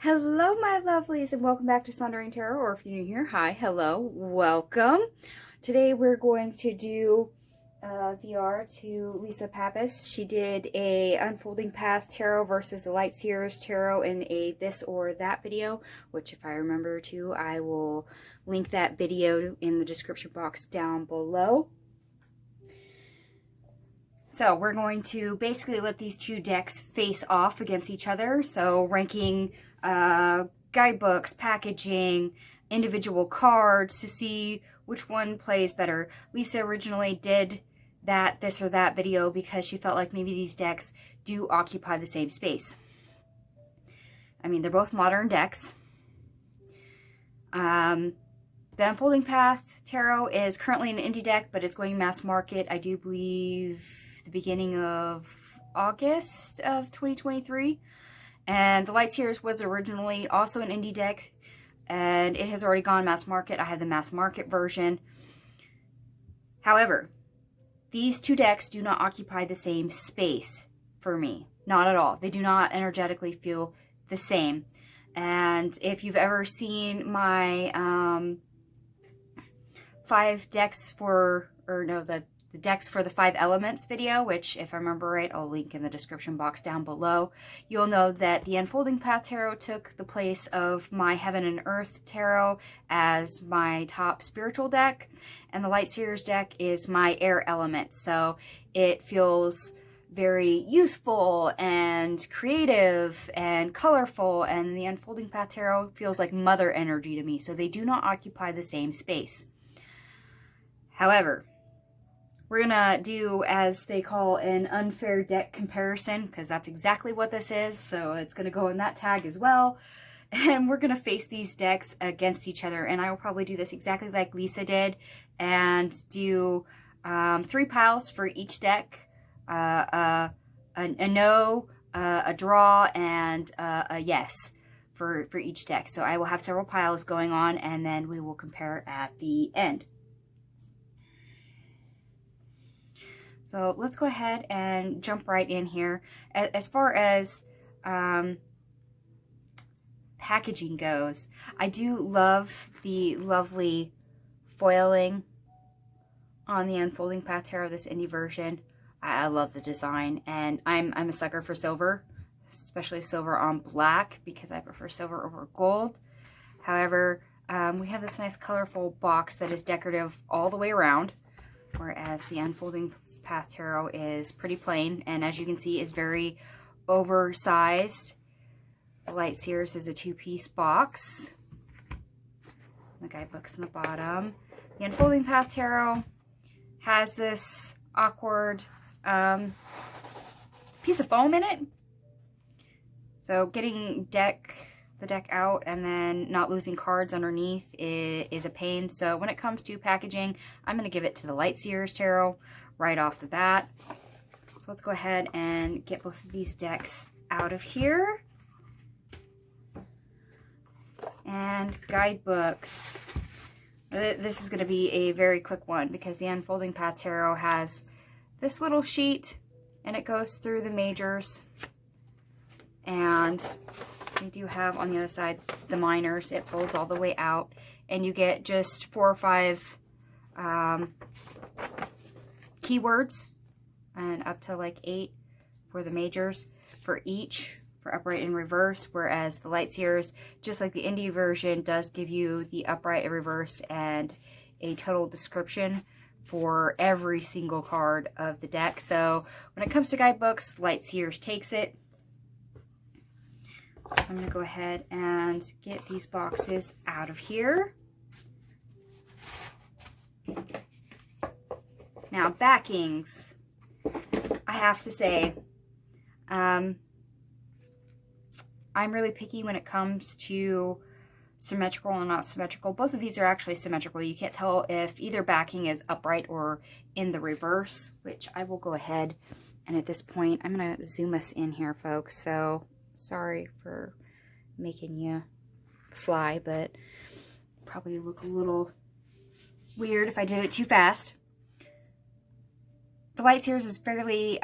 Hello, my lovelies, and welcome back to Sundering Tarot, or if you're new here, hi, hello, welcome. Today we're going to do VR to Lisa Papez. She did a Unfolding Path Tarot versus the Light Seers Tarot in a this or that video, which if I remember to, I will link that video in the description box down below. So we're going to basically let these two decks face off against each other. So ranking guidebooks, packaging, individual cards to see which one plays better. Lisa originally did that this or that video because she felt like maybe these decks do occupy the same space. I mean, they're both modern decks. The Unfolding Path Tarot is currently an indie deck, but it's going mass market, I do believe, the beginning of August of 2023. And the Light Seers was originally also an indie deck, and it has already gone mass market. I have the mass market version. However, these two decks do not occupy the same space for me. Not at all. They do not energetically feel the same. And if you've ever seen my the decks for the 5 elements video, which if I remember right, I'll link in the description box down below, you'll know that the Unfolding Path Tarot took the place of my Heaven and Earth Tarot as my top spiritual deck, and the Light Seers deck is my air element. So it feels very youthful and creative and colorful, and the Unfolding Path Tarot feels like mother energy to me. So they do not occupy the same space. However, we're gonna do, as they call, an unfair deck comparison, because that's exactly what this is, so it's gonna go in that tag as well. And we're gonna face these decks against each other, and I will probably do this exactly like Lisa did, and do 3 piles for each deck, a no, a draw, and a yes for each deck. So I will have several piles going on, and then we will compare at the end. So let's go ahead and jump right in here. As far as packaging goes, I do love the lovely foiling on the Unfolding Path Tarot, this indie version. I love the design, and I'm a sucker for silver, especially silver on black, because I prefer silver over gold. However, we have this nice colorful box that is decorative all the way around, whereas the Unfolding Path Tarot is pretty plain, and as you can see is very oversized. The Light Seers is a 2-piece box. The guidebook's in the bottom. The Unfolding Path Tarot has this awkward piece of foam in it. So getting the deck out and then not losing cards underneath is a pain. So when it comes to packaging, I'm going to give it to the Light Seers Tarot right off the bat. So let's go ahead and get both of these decks out of here. And guidebooks. This is going to be a very quick one because the Unfolding Path Tarot has this little sheet and it goes through the majors. And we do have on the other side the minors. It folds all the way out, and you get just 4 or 5 keywords, and up to like 8 for the majors for each, for upright and reverse, whereas the Light Seers, just like the indie version, does give you the upright and reverse and a total description for every single card of the deck. So when it comes to guidebooks, Light Seers takes it. I'm going to go ahead and get these boxes out of here. Now, backings. I have to say, I'm really picky when it comes to symmetrical and not symmetrical. Both of these are actually symmetrical. You can't tell if either backing is upright or in the reverse, which I will go ahead. And at this point, I'm going to zoom us in here, folks. So sorry for making you fly, but probably look a little weird if I did it too fast. The Light Seers is fairly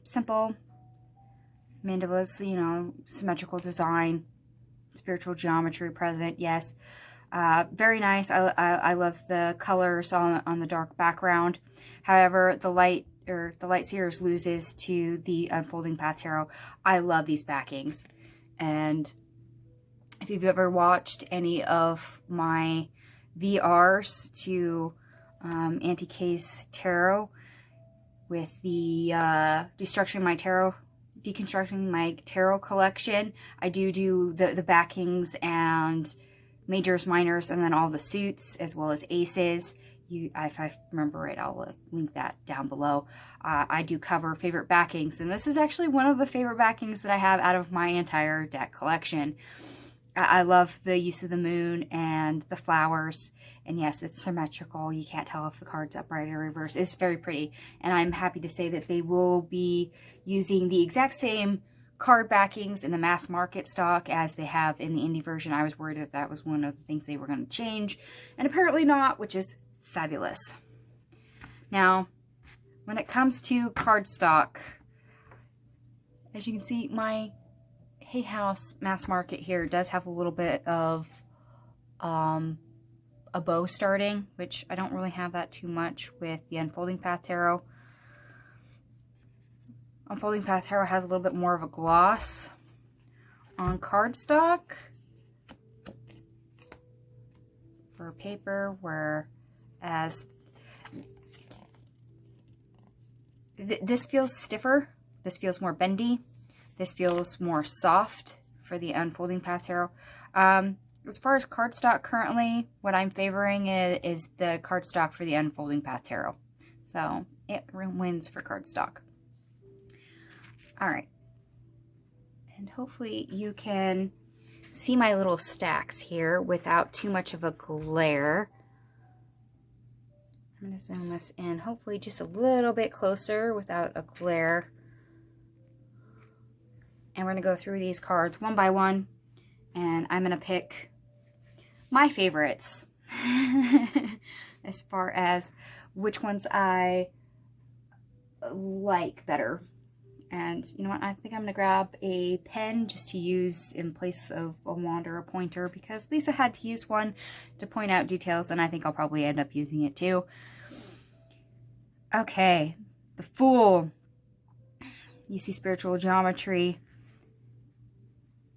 simple. Mandalas, you know, symmetrical design. spiritual geometry present, yes. Very nice. I love the colors on the dark background. However, the light Seers loses to the Unfolding Path Tarot. I love these backings. And if you've ever watched any of my VRs to Anti-Case Tarot with the deconstructing my tarot collection, I do the backings and majors, minors, and then all the suits, as well as aces. If I remember right, I'll link that down below. I do cover favorite backings, and this is actually one of the favorite backings that I have out of my entire deck collection. I love the use of the moon and the flowers, and yes, it's symmetrical. You can't tell if the card's upright or reverse. It's very pretty, and I'm happy to say that they will be using the exact same card backings in the mass market stock as they have in the indie version. I was worried that that was one of the things they were going to change, and apparently not, which is fabulous. Now, when it comes to cardstock, as you can see, my Hay House mass market here does have a little bit of a bow starting, which I don't really have that too much with the Unfolding Path Tarot. Unfolding Path Tarot has a little bit more of a gloss on cardstock for paper, whereas this feels stiffer. This feels more bendy. This feels more soft for the Unfolding Path Tarot. As far as cardstock currently, what I'm favoring is the cardstock for the Unfolding Path Tarot. So it wins for cardstock. Alright. And hopefully you can see my little stacks here without too much of a glare. I'm going to zoom this in, hopefully just a little bit closer without a glare. And we're going to go through these cards one by one, and I'm going to pick my favorites as far as which ones I like better. And you know what, I think I'm going to grab a pen just to use in place of a wand or a pointer, because Lisa had to use one to point out details, and I think I'll probably end up using it too. Okay, the Fool. You see spiritual geometry.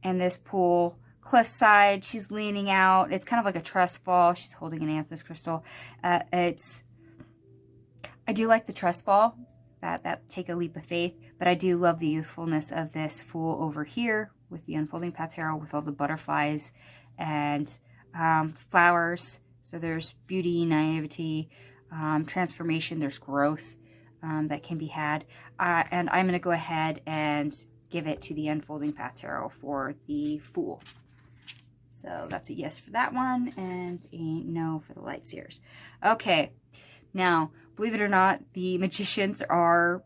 And this pool, cliffside, she's leaning out. It's kind of like a trust fall. She's holding an amethyst crystal. I do like the trust fall, that take a leap of faith, but I do love the youthfulness of this Fool over here with the Unfolding Path Tarot, with all the butterflies and flowers. So there's beauty, naivety, transformation, there's growth that can be had. And I'm going to go ahead and give it to the Unfolding Path Tarot for the Fool. So that's a yes for that one, and a no for the Light Seers. Okay, now, believe it or not, the Magicians are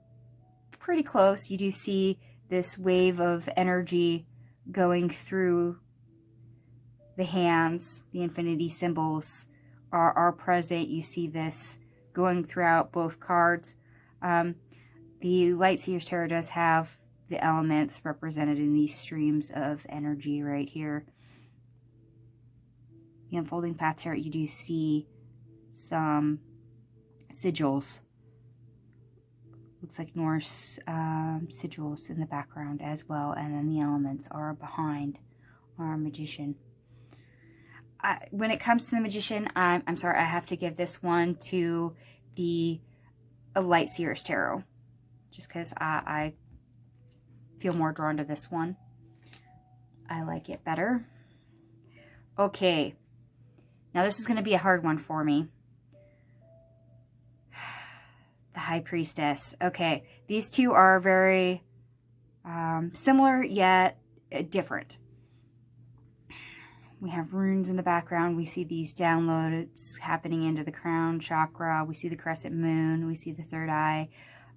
pretty close. You do see this wave of energy going through the hands. The infinity symbols are present. You see this going throughout both cards. The Light Seers Tarot does have the elements represented in these streams of energy right here. The Unfolding Path Tarot, you do see some sigils. Looks like Norse sigils in the background as well, and then the elements are behind our Magician. When it comes to the Magician, I'm sorry, I have to give this one to the Light Seers Tarot, just because I feel more drawn to this one. I like it better. Okay, now this is going to be a hard one for me. The High Priestess. Okay, these two are very similar yet different. We have runes in the background. We see these downloads happening into the crown chakra. We see the crescent moon. We see the third eye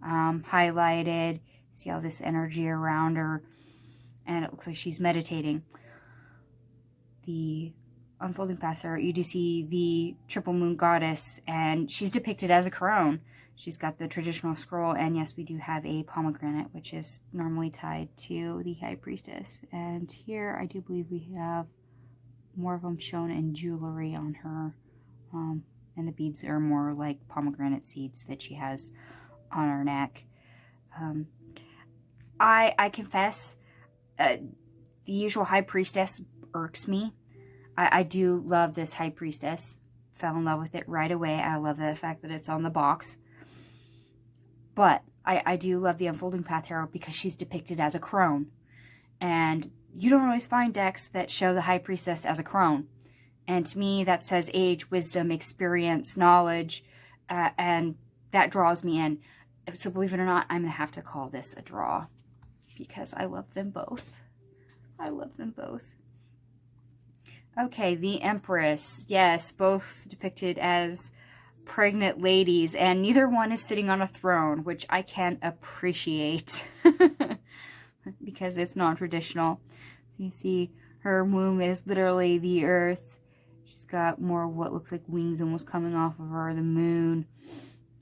highlighted. See all this energy around her, and it looks like she's meditating. The Unfolding Path Tarot, you do see the triple moon goddess, and she's depicted as a crone. She's got the traditional scroll, and yes, we do have a pomegranate, which is normally tied to the High Priestess. And here, I do believe we have more of them shown in jewelry on her, and the beads are more like pomegranate seeds that she has on her neck. I confess, the usual High Priestess irks me. I do love this High Priestess. Fell in love with it right away. I love the fact that it's on the box. But I do love the Unfolding Path Tarot because she's depicted as a crone. And you don't always find decks that show the High Priestess as a crone. And to me, that says age, wisdom, experience, knowledge, and that draws me in. So believe it or not, I'm going to have to call this a draw because I love them both. I love them both. Okay, the Empress. Yes, both depicted as pregnant ladies, and neither one is sitting on a throne, which I can appreciate because it's non-traditional. So you see her womb is literally the earth. She's got more of what looks like wings almost coming off of her, the moon,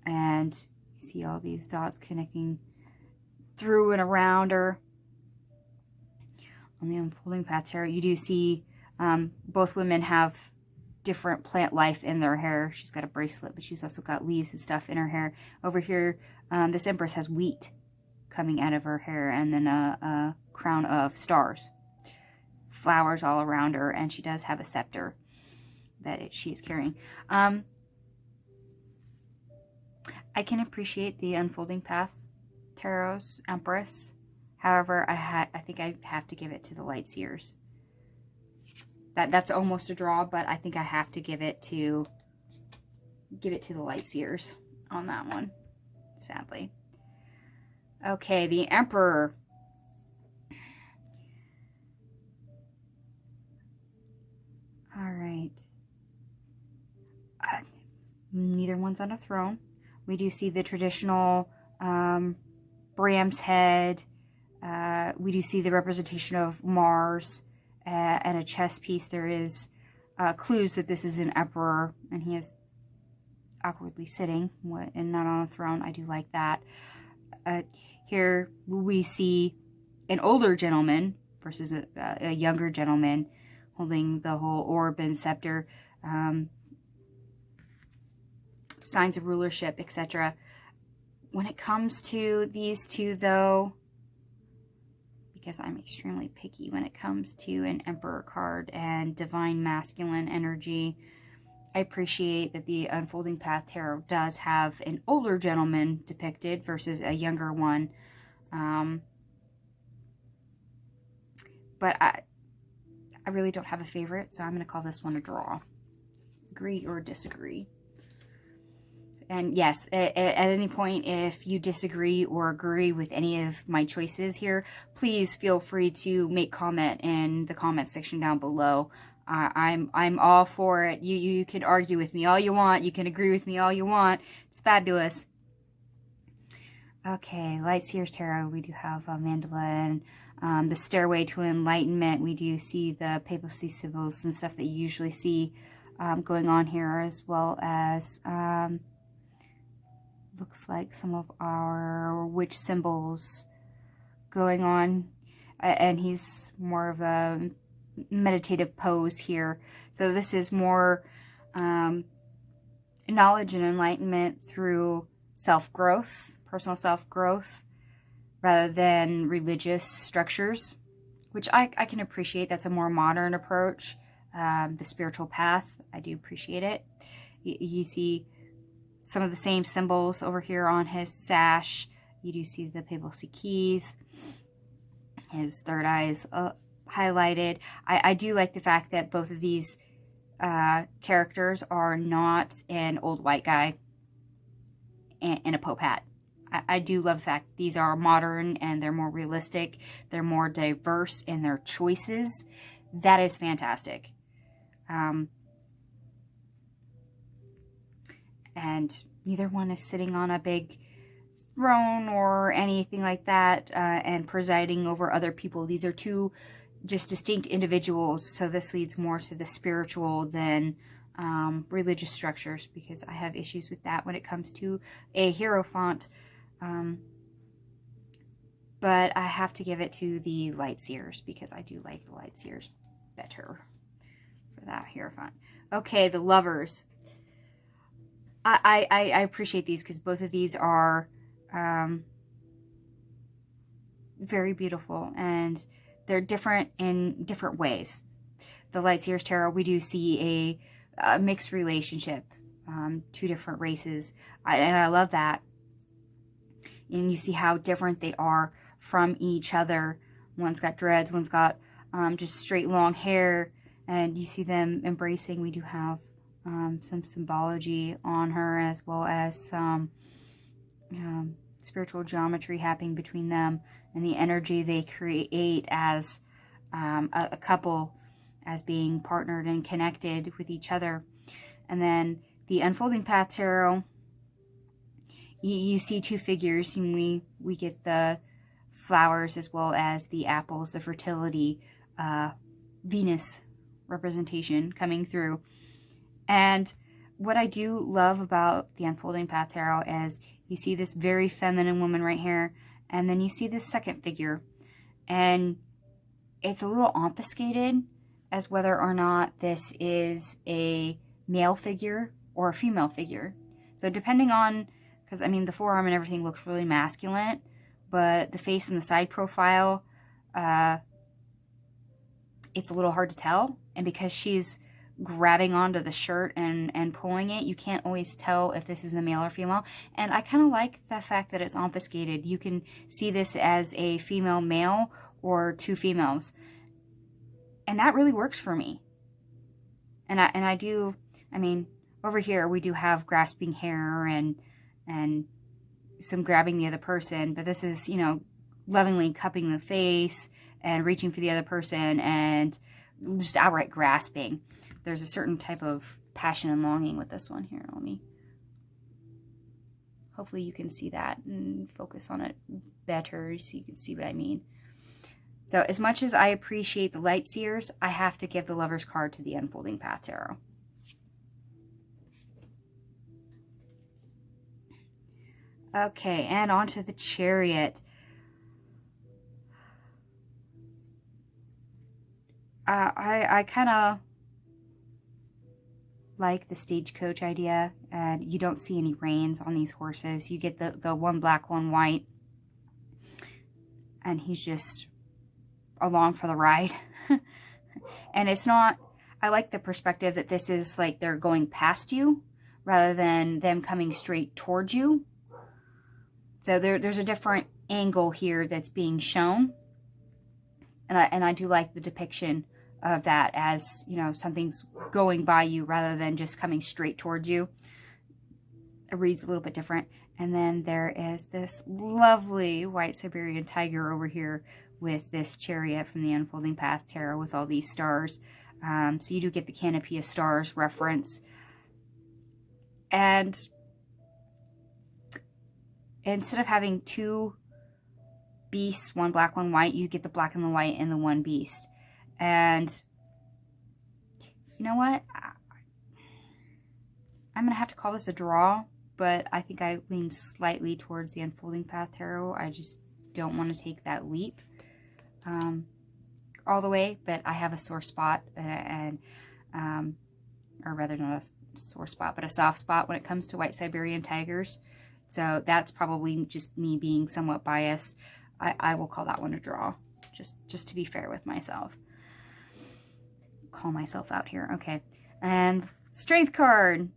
and you see all these dots connecting through and around her. On the Unfolding Path Tarot, you do see both women have different plant life in their hair. She's got a bracelet, but she's also got leaves and stuff in her hair. Over here, this Empress has wheat coming out of her hair, and then a crown of stars. Flowers all around her, and she does have a scepter that she is carrying. I can appreciate the Unfolding Path Tarot's Empress. However, I think I have to give it to the Light Seers. That's almost a draw, but I think I have to give it to the Light Seers on that one, sadly. Okay, the Emperor. All right. Neither one's on a throne. We do see the traditional Bram's head. We do see the representation of Mars and a chess piece. There is clues that this is an emperor, and he is awkwardly sitting and not on a throne. I do like that. Here we see an older gentleman versus a younger gentleman holding the whole orb and scepter, signs of rulership, etc. When it comes to these two, though, because I'm extremely picky when it comes to an Emperor card and Divine Masculine energy, I appreciate that the Unfolding Path Tarot does have an older gentleman depicted versus a younger one. But I really don't have a favorite, so I'm going to call this one a draw. Agree or disagree? And yes, at any point, if you disagree or agree with any of my choices here, please feel free to make comment in the comment section down below. I'm all for it. You can argue with me all you want. You can agree with me all you want. It's fabulous. Okay, Light Seers Tarot. We do have Mandala and the Stairway to Enlightenment. We do see the papacy symbols and stuff that you usually see going on here, as well as looks like some of our witch symbols going on, and he's more of a meditative pose here. So this is more knowledge and enlightenment through self-growth, personal self-growth, rather than religious structures, which I can appreciate. That's a more modern approach. The spiritual path, I do appreciate it. You see some of the same symbols over here on his sash. You do see the papacy keys. His third eye is highlighted. I do like the fact that both of these characters are not an old white guy in a Pope hat. I do love the fact that these are modern and they're more realistic. They're more diverse in their choices. That is fantastic. And neither one is sitting on a big throne or anything like that and presiding over other people. These are two just distinct individuals, so this leads more to the spiritual than religious structures, because I have issues with that when it comes to a hierophant. But I have to give it to the light seers, because I do like the light seers better for that hierophant. Okay, the lovers. I appreciate these, because both of these are very beautiful, and they're different in different ways. The Light Seers Tarot, we do see a mixed relationship, two different races, and I love that. And you see how different they are from each other. One's got dreads, one's got just straight long hair, and you see them embracing. We do have some symbology on her, as well as some spiritual geometry happening between them, and the energy they create as a couple, as being partnered and connected with each other. And then the Unfolding Path Tarot, you see two figures, and we get the flowers as well as the apples, the fertility, Venus representation coming through. And what I do love about the Unfolding Path Tarot is you see this very feminine woman right here, and then you see this second figure, and it's a little obfuscated as whether or not this is a male figure or a female figure. So depending on, because I mean the forearm and everything looks really masculine, but the face and the side profile, it's a little hard to tell. And because she's grabbing onto the shirt and pulling it, you can't always tell if this is a male or female. And I kind of like the fact that it's obfuscated. You can see this as a female male or two females, and that really works for me. And I do, I mean, over here we do have grasping hair and some grabbing the other person, but this is, you know, lovingly cupping the face and reaching for the other person and just outright grasping. There's a certain type of passion and longing with this one here. Hopefully you can see that and focus on it better so you can see what I mean. So as much as I appreciate the Light Seers, I have to give the Lover's card to the Unfolding Path Tarot. Okay, and on to the Chariot. I kind of like the stagecoach idea, and you don't see any reins on these horses. You get the one black, one white, and he's just along for the ride. And it's not, I like the perspective that this is like they're going past you rather than them coming straight towards you. So there's a different angle here that's being shown, and I do like the depiction of that as, you know, something's going by you rather than just coming straight towards you. It reads a little bit different. And then there is this lovely white Siberian tiger over here with this chariot from the Unfolding Path Tarot with all these stars. So you do get the canopy of stars reference. And instead of having two beasts, one black, one white, you get the black and the white and the one beast. And you know what? I'm going to have to call this a draw, but I think I lean slightly towards the Unfolding Path Tarot. I just don't want to take that leap all the way, but I have a sore spot, or rather not a sore spot, but a soft spot when it comes to white Siberian tigers. So that's probably just me being somewhat biased. I will call that one a draw, just to be fair with myself. Call myself out here. Okay. And Strength card.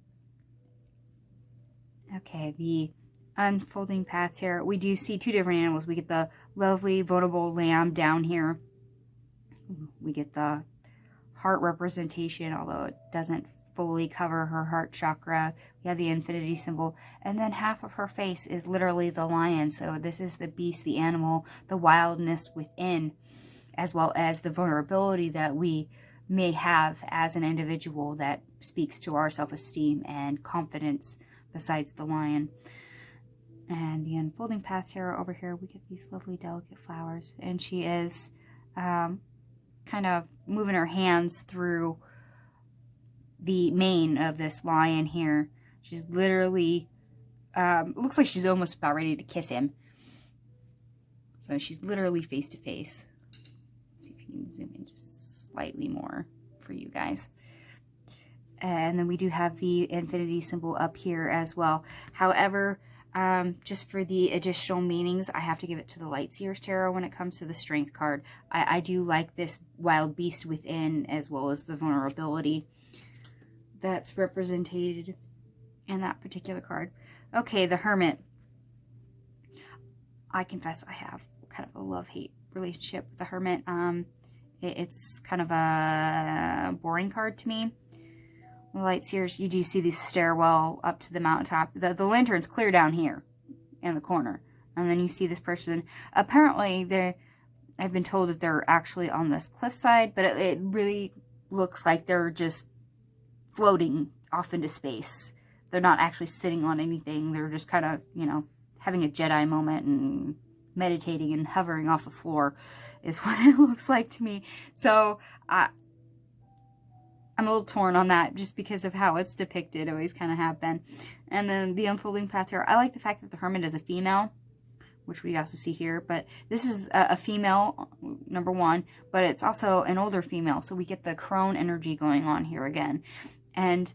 Okay, the Unfolding Path here. We do see two different animals. We get the lovely, vulnerable lamb down here. We get the heart representation, although it doesn't fully cover her heart chakra. We have the infinity symbol. And then half of her face is literally the lion. So this is the beast, the animal, the wildness within, as well as the vulnerability that we may have as an individual that speaks to our self-esteem and confidence besides the lion. And the Unfolding Path Tarot over here, we get these lovely delicate flowers, and she is kind of moving her hands through the mane of this lion here. She's literally, looks like she's almost about ready to kiss him. So she's literally face to face. Let's see if I can zoom in just slightly more for you guys. And then we do have the infinity symbol up here as well. However, just for the additional meanings, I have to give it to the Light Seers Tarot when it comes to the Strength card. I do like this wild beast within, as well as the vulnerability that's represented in that particular card. Okay, the Hermit. I confess I have kind of a love-hate relationship with the Hermit. It's kind of a boring card to me. The Light Seers, you do see the stairwell up to the mountaintop. The lantern's clear down here in the corner. And then you see this person. Apparently, I've been told that they're actually on this cliffside, but it really looks like they're just floating off into space. They're not actually sitting on anything. They're just kind of, you know, having a Jedi moment and meditating and hovering off the floor is what it looks like to me. So, I'm a little torn on that just because of how it's depicted. Always kind of have been. And then the Unfolding Path here. I like the fact that the Hermit is a female, which we also see here. But this is a female, number one, but it's also an older female. So we get the crone energy going on here again. And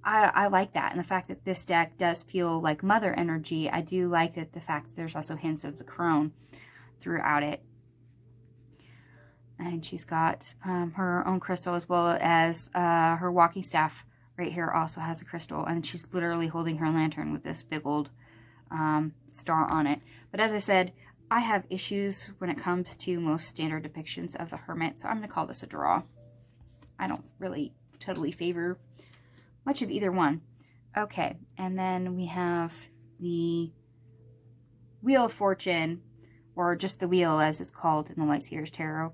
I like that. And the fact that this deck does feel like mother energy. I do like that the fact that there's also hints of the crone throughout it. And she's got her own crystal, as well as her walking staff right here also has a crystal. And she's literally holding her lantern with this big old star on it. But as I said, I have issues when it comes to most standard depictions of the Hermit. So I'm going to call this a draw. I don't really totally favor much of either one. Okay, and then we have the Wheel of Fortune, or just the wheel as it's called in the Light Seers Tarot.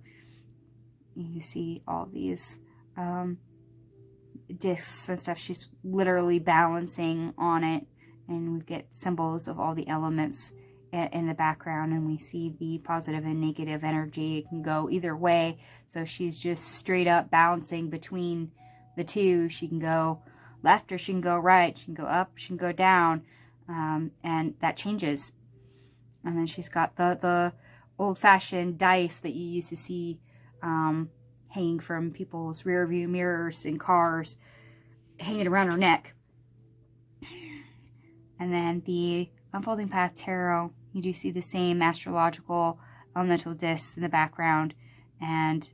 You see all these discs and stuff. She's literally balancing on it, and we get symbols of all the elements in the background, and we see the positive and negative energy. It can go either way, so she's just straight up balancing between the two. She can go left or she can go right. She can go up, she can go down, and that changes. And then she's got the old-fashioned dice that you used to see hanging from people's rear view mirrors in cars, hanging around her neck. And then the Unfolding Path Tarot, you do see the same astrological elemental discs in the background, and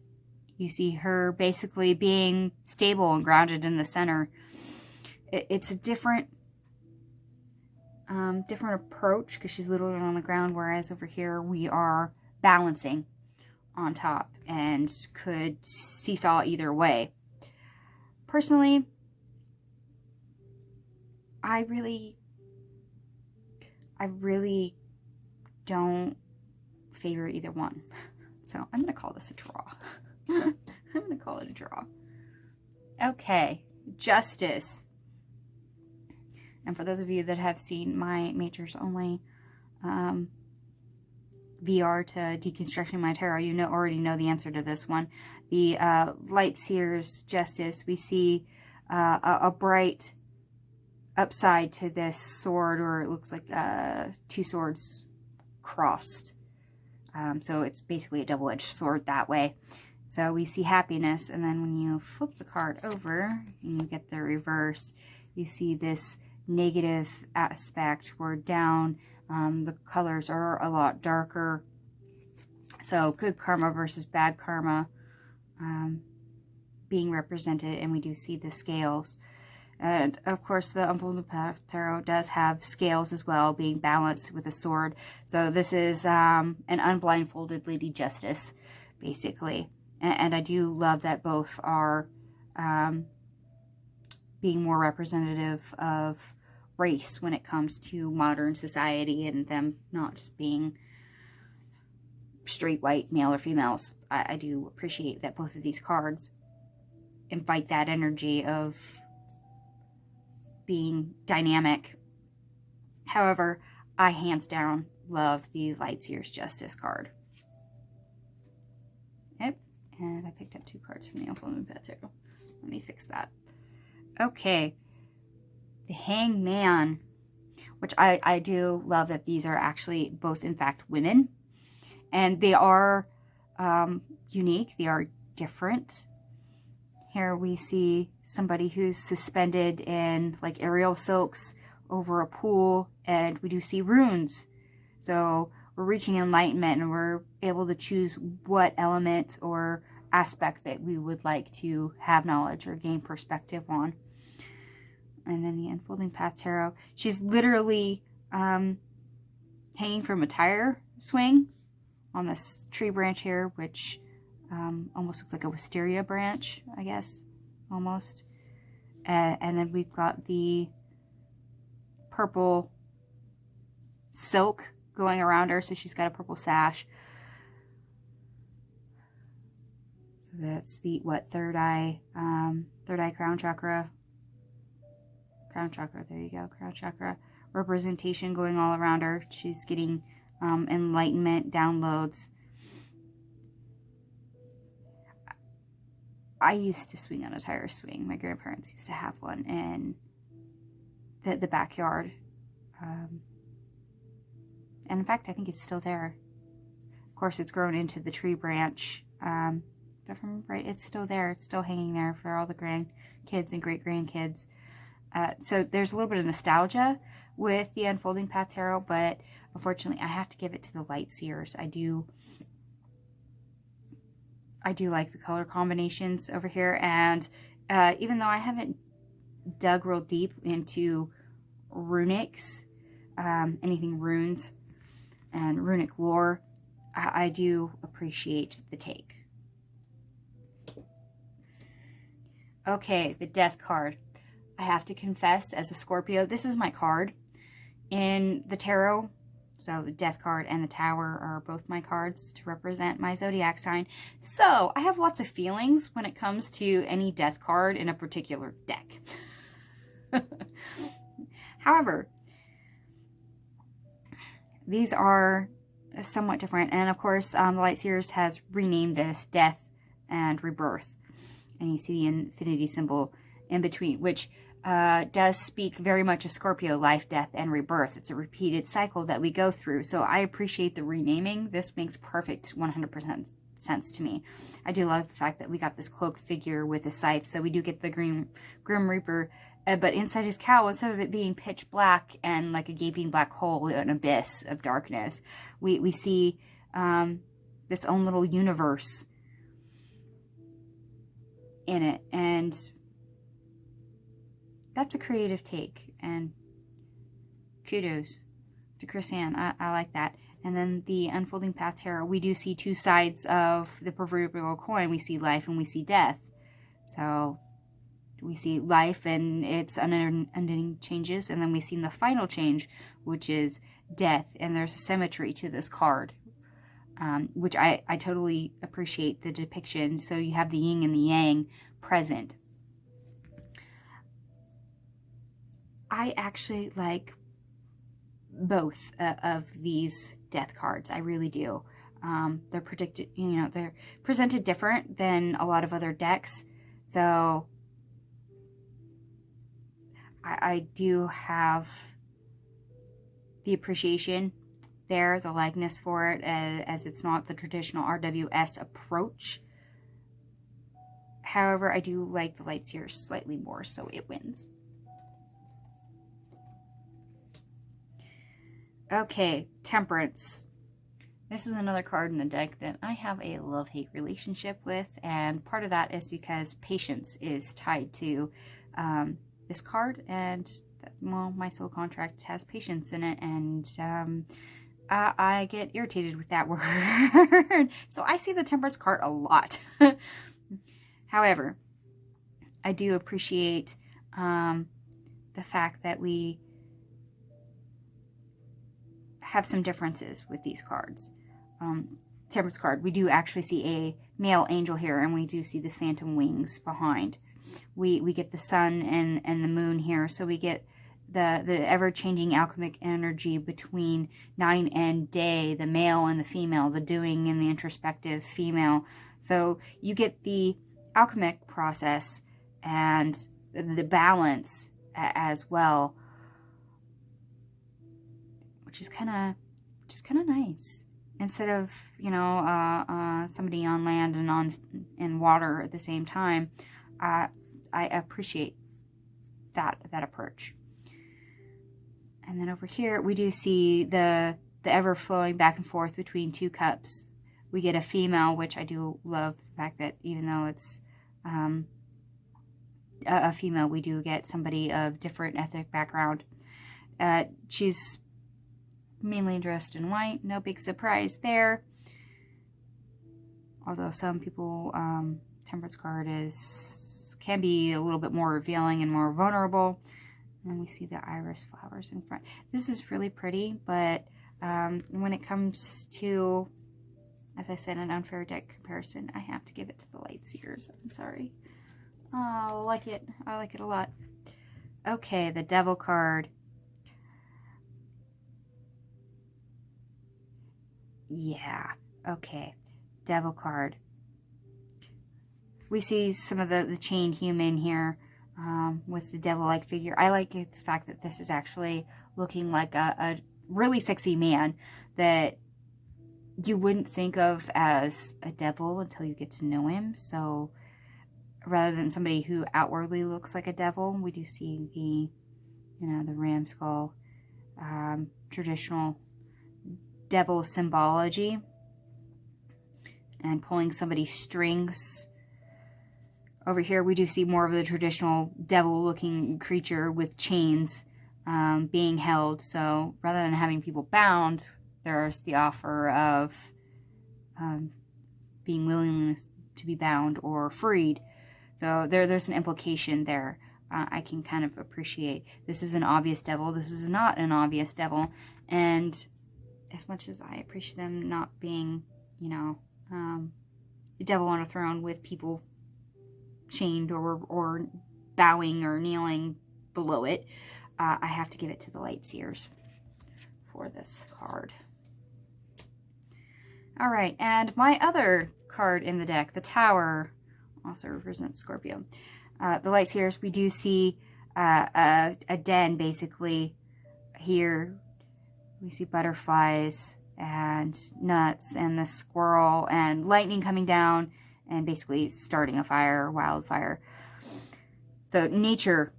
you see her basically being stable and grounded in the center. It's a different approach because she's literally on the ground, whereas over here we are balancing on top and could seesaw either way. Personally, I really don't favor either one. So I'm going to call this a draw. I'm going to call it a draw. Okay, Justice. And for those of you that have seen my Majors Only VR to Deconstructing My Tarot, you already know the answer to this one. The Light Seers Justice, we see a bright upside to this sword, or it looks like two swords crossed. So it's basically a double-edged sword that way. So we see happiness, and then when you flip the card over and you get the reverse, you see this negative aspect where down the colors are a lot darker. So good karma versus bad karma being represented, and we do see the scales. And of course the Unfolding Path Tarot does have scales as well, being balanced with a sword. So this is an unblindfolded Lady Justice, basically. And I do love that both are being more representative of race when it comes to modern society, and them not just being straight white male or females. I do appreciate that both of these cards invite that energy of being dynamic. However, I hands down love the Light Seers Justice card. Yep, and I picked up two cards from the Unfolding Path Tarot. Let me fix that. Okay, the Hangman, which I do love that these are actually both, in fact, women. And they are unique. They are different. Here we see somebody who's suspended in like aerial silks over a pool, and we do see runes. So we're reaching enlightenment, and we're able to choose what element or aspect that we would like to have knowledge or gain perspective on. And then the Unfolding Path Tarot. She's literally hanging from a tire swing on this tree branch here, which almost looks like a wisteria branch, I guess, almost. And then we've got the purple silk going around her, so she's got a purple sash. So that's the, what, third eye crown chakra. Crown chakra, there you go, crown chakra. Representation going all around her. She's getting enlightenment, downloads. I used to swing on a tire swing. My grandparents used to have one in the backyard. And in fact, I think it's still there. Of course, it's grown into the tree branch. If I remember right, it's still there. It's still hanging there for all the grandkids and great-grandkids. So there's a little bit of nostalgia with the Unfolding Path Tarot, but unfortunately, I have to give it to the Light Seers. I do like the color combinations over here, and even though I haven't dug real deep into runics, anything runes and runic lore, I do appreciate the take. Okay, the Death card. I have to confess, as a Scorpio, this is my card in the tarot. So the Death card and the Tower are both my cards to represent my zodiac sign. So I have lots of feelings when it comes to any Death card in a particular deck. However, these are somewhat different. And of course, the Light Seers has renamed this Death and Rebirth. And you see the infinity symbol in between, which does speak very much of Scorpio, life, death, and rebirth. It's a repeated cycle that we go through. So I appreciate the renaming. This makes perfect 100% sense to me. I do love the fact that we got this cloaked figure with a scythe. So we do get the Grim Reaper, but inside his cowl, instead of it being pitch black and like a gaping black hole, an abyss of darkness, we see this own little universe in it. And that's a creative take, and kudos to Chris Ann. I like that. And then the Unfolding Path Tarot, we do see two sides of the proverbial coin. We see life and we see death. So we see life and its unending changes, and then we see the final change, which is death. And there's a symmetry to this card, which I totally appreciate the depiction. So you have the yin and the yang present. I actually like both of these death cards. I really do. They're they're presented different than a lot of other decks. So I do have the appreciation there, the likeness for it, as it's not the traditional RWS approach. However, I do like the Light Seers slightly more, so it wins. Okay, Temperance. This is another card in the deck that I have a love-hate relationship with, and part of that is because patience is tied to this card, and, well, my soul contract has patience in it, and I get irritated with that word. So I see the Temperance card a lot. However, I do appreciate the fact that we have some differences with these cards. Temperance card, we do actually see a male angel here, and we do see the phantom wings behind. We get the sun and the moon here, so we get the ever-changing alchemic energy between night and day, the male and the female, the doing and the introspective female. So you get the alchemic process and the balance as well, which is kind of nice. Instead of, you know, somebody on land and in water at the same time, I appreciate that approach. And then over here we do see the ever flowing back and forth between two cups. We get a female, which I do love the fact that even though it's a female, we do get somebody of different ethnic background. She's mainly dressed in white, no big surprise there. Although some people, Temperance card can be a little bit more revealing and more vulnerable. And then we see the iris flowers in front. This is really pretty, but when it comes to, as I said, an unfair deck comparison, I have to give it to the light seers. I'm sorry. Oh, I like it. I like it a lot. Okay, the Devil card. Yeah, okay. Devil card. We see some of the chained human here with the devil-like figure. I like the fact that this is actually looking like a really sexy man that you wouldn't think of as a devil until you get to know him. So rather than somebody who outwardly looks like a devil, we do see the, you know, the ram skull, traditional devil symbology, and pulling somebody's strings. Over here we do see more of the traditional devil-looking creature with chains being held. So rather than having people bound, there's the offer of being willing to be bound or freed. So there's an implication there. I can kind of appreciate. This is an obvious devil. This is not an obvious devil. And as much as I appreciate them not being, you know, the devil on a throne with people chained or bowing or kneeling below it, I have to give it to the light seers for this card. All right, and my other card in the deck, the Tower, also represents Scorpio. The light seers, we do see a den basically here. We see butterflies and nuts and the squirrel and lightning coming down and basically starting a fire, wildfire. So nature.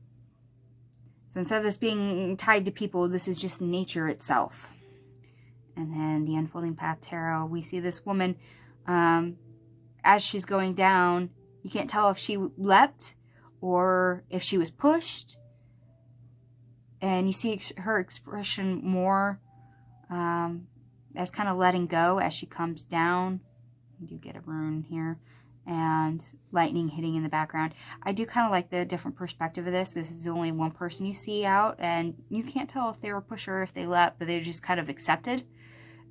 So instead of this being tied to people, this is just nature itself. And then the Unfolding Path Tarot, we see this woman, as she's going down, you can't tell if she leapt or if she was pushed. And you see her expression more as kind of letting go as she comes down. You do get a rune here. And lightning hitting in the background. I do kind of like the different perspective of this. This is only one person you see out, and you can't tell if they were pushed or if they leapt, but they just kind of accepted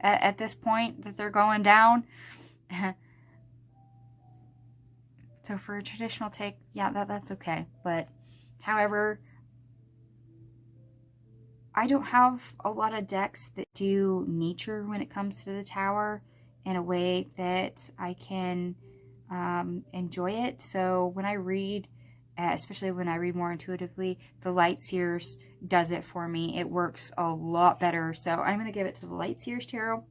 at this point that they're going down. So for a traditional take, yeah, that's okay. But however, I don't have a lot of decks that do nature when it comes to the Tower in a way that I can enjoy it. So when I read, especially when I read more intuitively, the Light Seers does it for me. It works a lot better. So I'm going to give it to the Light Seers Tarot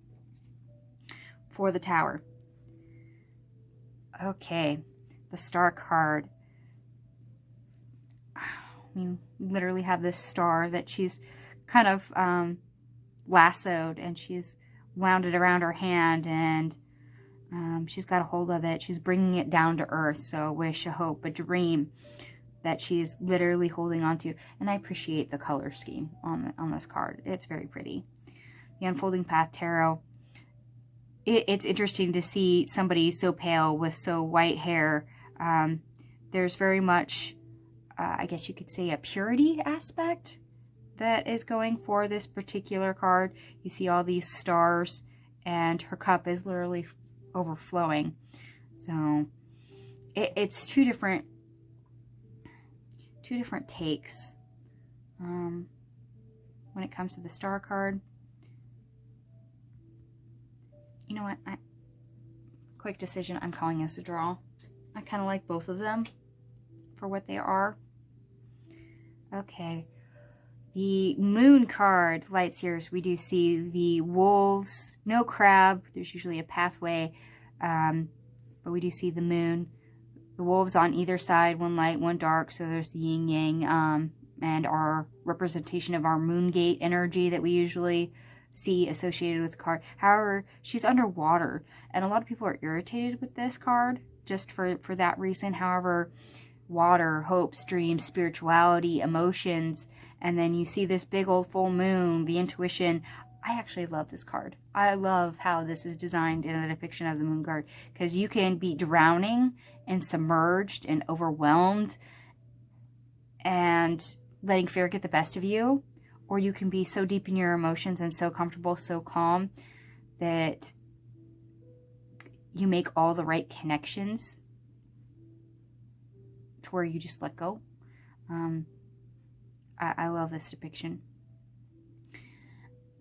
for the Tower. Okay, the Star card. You literally have this star that she's kind of lassoed, and she's wound it around her hand, and she's got a hold of it. She's bringing it down to earth. So a wish, a hope, a dream that she's literally holding on to. And I appreciate the color scheme on this card. It's very pretty. The Unfolding Path Tarot. It's interesting to see somebody so pale with so white hair. There's very much, I guess you could say, a purity aspect that is going for this particular card. You see all these stars, and her cup is literally overflowing. So it's two different takes when it comes to the Star card. You know what, quick decision, I'm calling this a draw. I kind of like both of them for what they are. Okay. The moon card, light seers, we do see the wolves, no crab. There's usually a pathway, but we do see the moon. The wolves on either side, one light, one dark. So there's the yin yang, and our representation of our moon gate energy that we usually see associated with the card. However, she's underwater, and a lot of people are irritated with this card just for that reason. However, water, hopes, dreams, spirituality, emotions, and then you see this big old full moon, the intuition. I actually love this card. I love how this is designed in a depiction of the moon card, because you can be drowning and submerged and overwhelmed and letting fear get the best of you, or you can be so deep in your emotions and so comfortable, so calm that you make all the right connections to where you just let go. I love this depiction.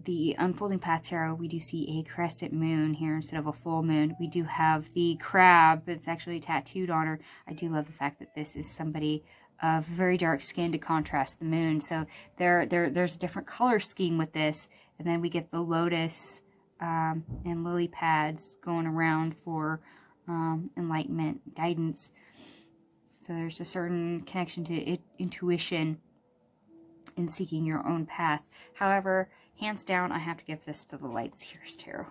The Unfolding Path Tarot, we do see a crescent moon here instead of a full moon. We do have the crab. It's actually tattooed on her. I do love the fact that this is somebody of very dark skin to contrast the moon. So there's a different color scheme with this. And then we get the lotus and lily pads going around for enlightenment, guidance. So there's a certain connection to intuition in seeking your own path. However, hands down, I have to give this to the Light Seers Tarot.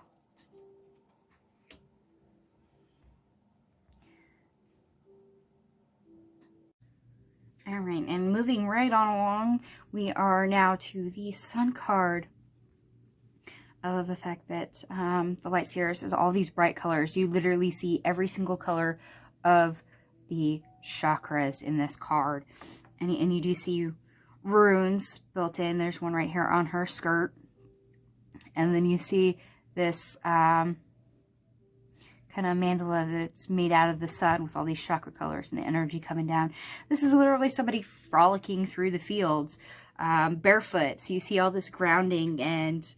All right, and moving right on along, we are now to the Sun card. I love the fact that the Light Seers is all these bright colors. You literally see every single color of the chakras in this card. And you do see runes built in. There's one right here on her skirt. And then you see this kind of mandala that's made out of the sun with all these chakra colors and the energy coming down. This is literally somebody frolicking through the fields, barefoot. So you see all this grounding and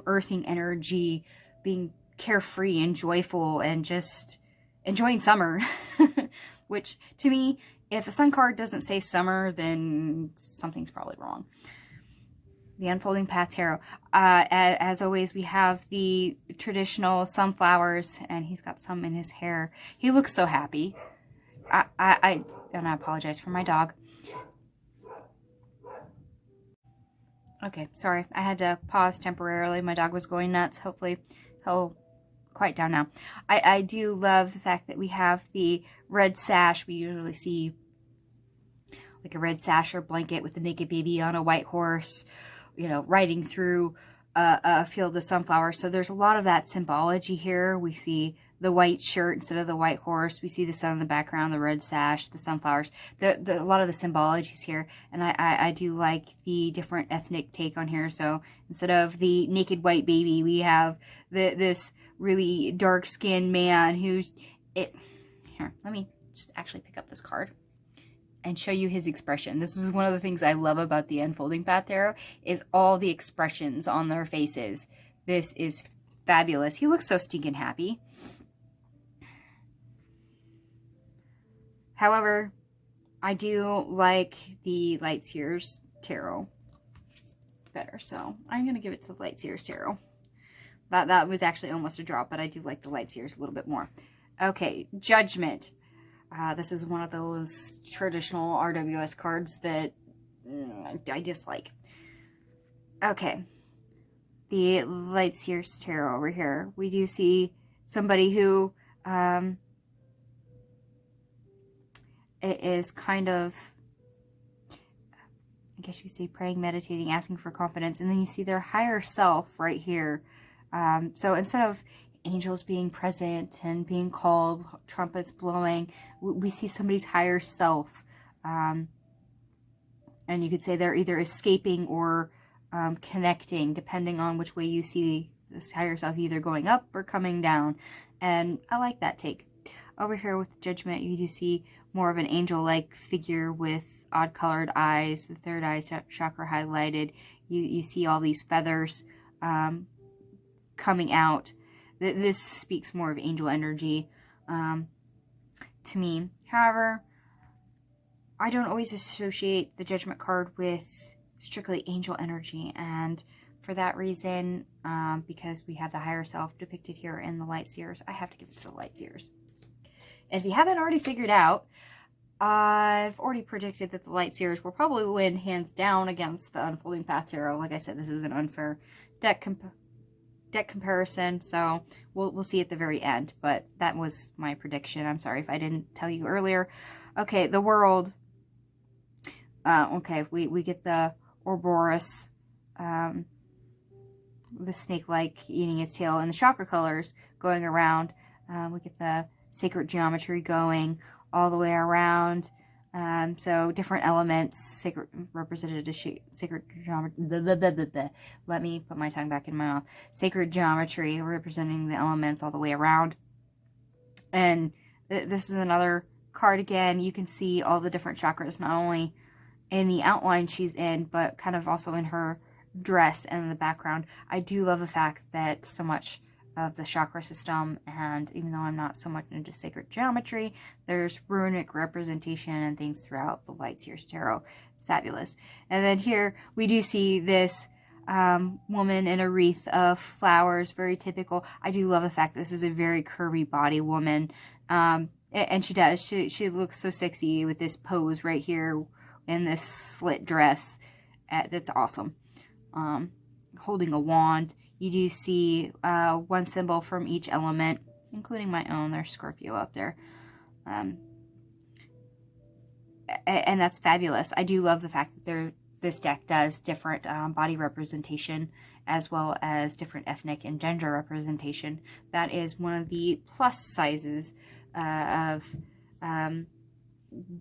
earthing energy, being carefree and joyful and just enjoying summer. Which, to me, if the Sun card doesn't say summer, then something's probably wrong. The Unfolding Path Tarot. As always, we have the traditional sunflowers, and he's got some in his hair. He looks so happy. And I apologize for my dog. Okay, sorry. I had to pause temporarily. My dog was going nuts. Hopefully he'll quiet down now. I do love the fact that we have the red sash. We usually see like a red sash or blanket with a naked baby on a white horse, you know, riding through a field of sunflowers. So there's a lot of that symbology here. We see the white shirt instead of the white horse. We see the sun in the background, the red sash, the sunflowers. A lot of the symbology is here. And I do like the different ethnic take on here. So instead of the naked white baby, we have this really dark-skinned man who's... Here, let me just actually pick up this card and show you his expression. This is one of the things I love about the Unfolding Path Tarot, is all the expressions on their faces. This is fabulous. He looks so stinking happy. However, I do like the Light Seers Tarot better, so I'm going to give it to the Light Seers Tarot. That was actually almost a drop, but I do like the Light Seers a little bit more. Okay, Judgment. This is one of those traditional RWS cards that I dislike. Okay. The Light Seers Tarot over here. We do see somebody who is kind of, I guess you could say, praying, meditating, asking for confidence. And then you see their higher self right here. So instead of angels being present and being called, trumpets blowing, we see somebody's higher self. And you could say they're either escaping or connecting, depending on which way you see this higher self, either going up or coming down. And I like that take. Over here with Judgment, you do see more of an angel-like figure with odd-colored eyes, the third eye chakra highlighted. You see all these feathers coming out. This speaks more of angel energy to me. However, I don't always associate the Judgment card with strictly angel energy, and for that reason, because we have the higher self depicted here in the Light Seers, I have to give it to the Light Seers. And if you haven't already figured out, I've already predicted that the Light Seers will probably win hands down against the Unfolding Path Tarot. Like I said, this is an unfair deck comparison, so we'll see at the very end. But that was my prediction. I'm sorry if I didn't tell you earlier. Okay, the World. Okay, we get the Ouroboros, the snake-like eating its tail, and the chakra colors going around. We get the sacred geometry going all the way around. So different elements, sacred represented as sacred geometry. Let me put my tongue back in my mouth. Sacred geometry representing the elements all the way around. And this is another card again. You can see all the different chakras, not only in the outline she's in, but kind of also in her dress and in the background. I do love the fact that so much of the chakra system, and even though I'm not so much into sacred geometry, there's runic representation and things throughout the Light Seers Tarot. It's fabulous. And then here we do see this woman in a wreath of flowers, very typical. I do love the fact that this is a very curvy body woman, and she does. She looks so sexy with this pose right here in this slit dress. That's awesome. Holding a wand. You do see one symbol from each element, including my own. There's Scorpio up there. And that's fabulous. I do love the fact that this deck does different body representation as well as different ethnic and gender representation. That is one of the plus sizes of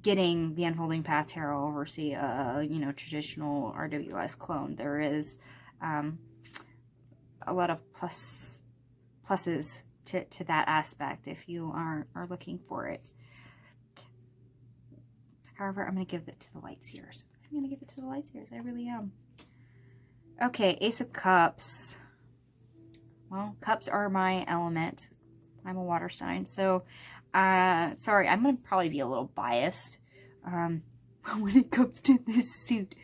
getting the Unfolding Path Tarot over, say, traditional RWS clone. There is a lot of pluses to that aspect if you are looking for it. However, I'm going to give it to the Light Seers. I'm going to give it to the Light Seers. I really am. Okay, Ace of Cups. Well, cups are my element. I'm a water sign, so sorry, I'm going to probably be a little biased when it comes to this suit.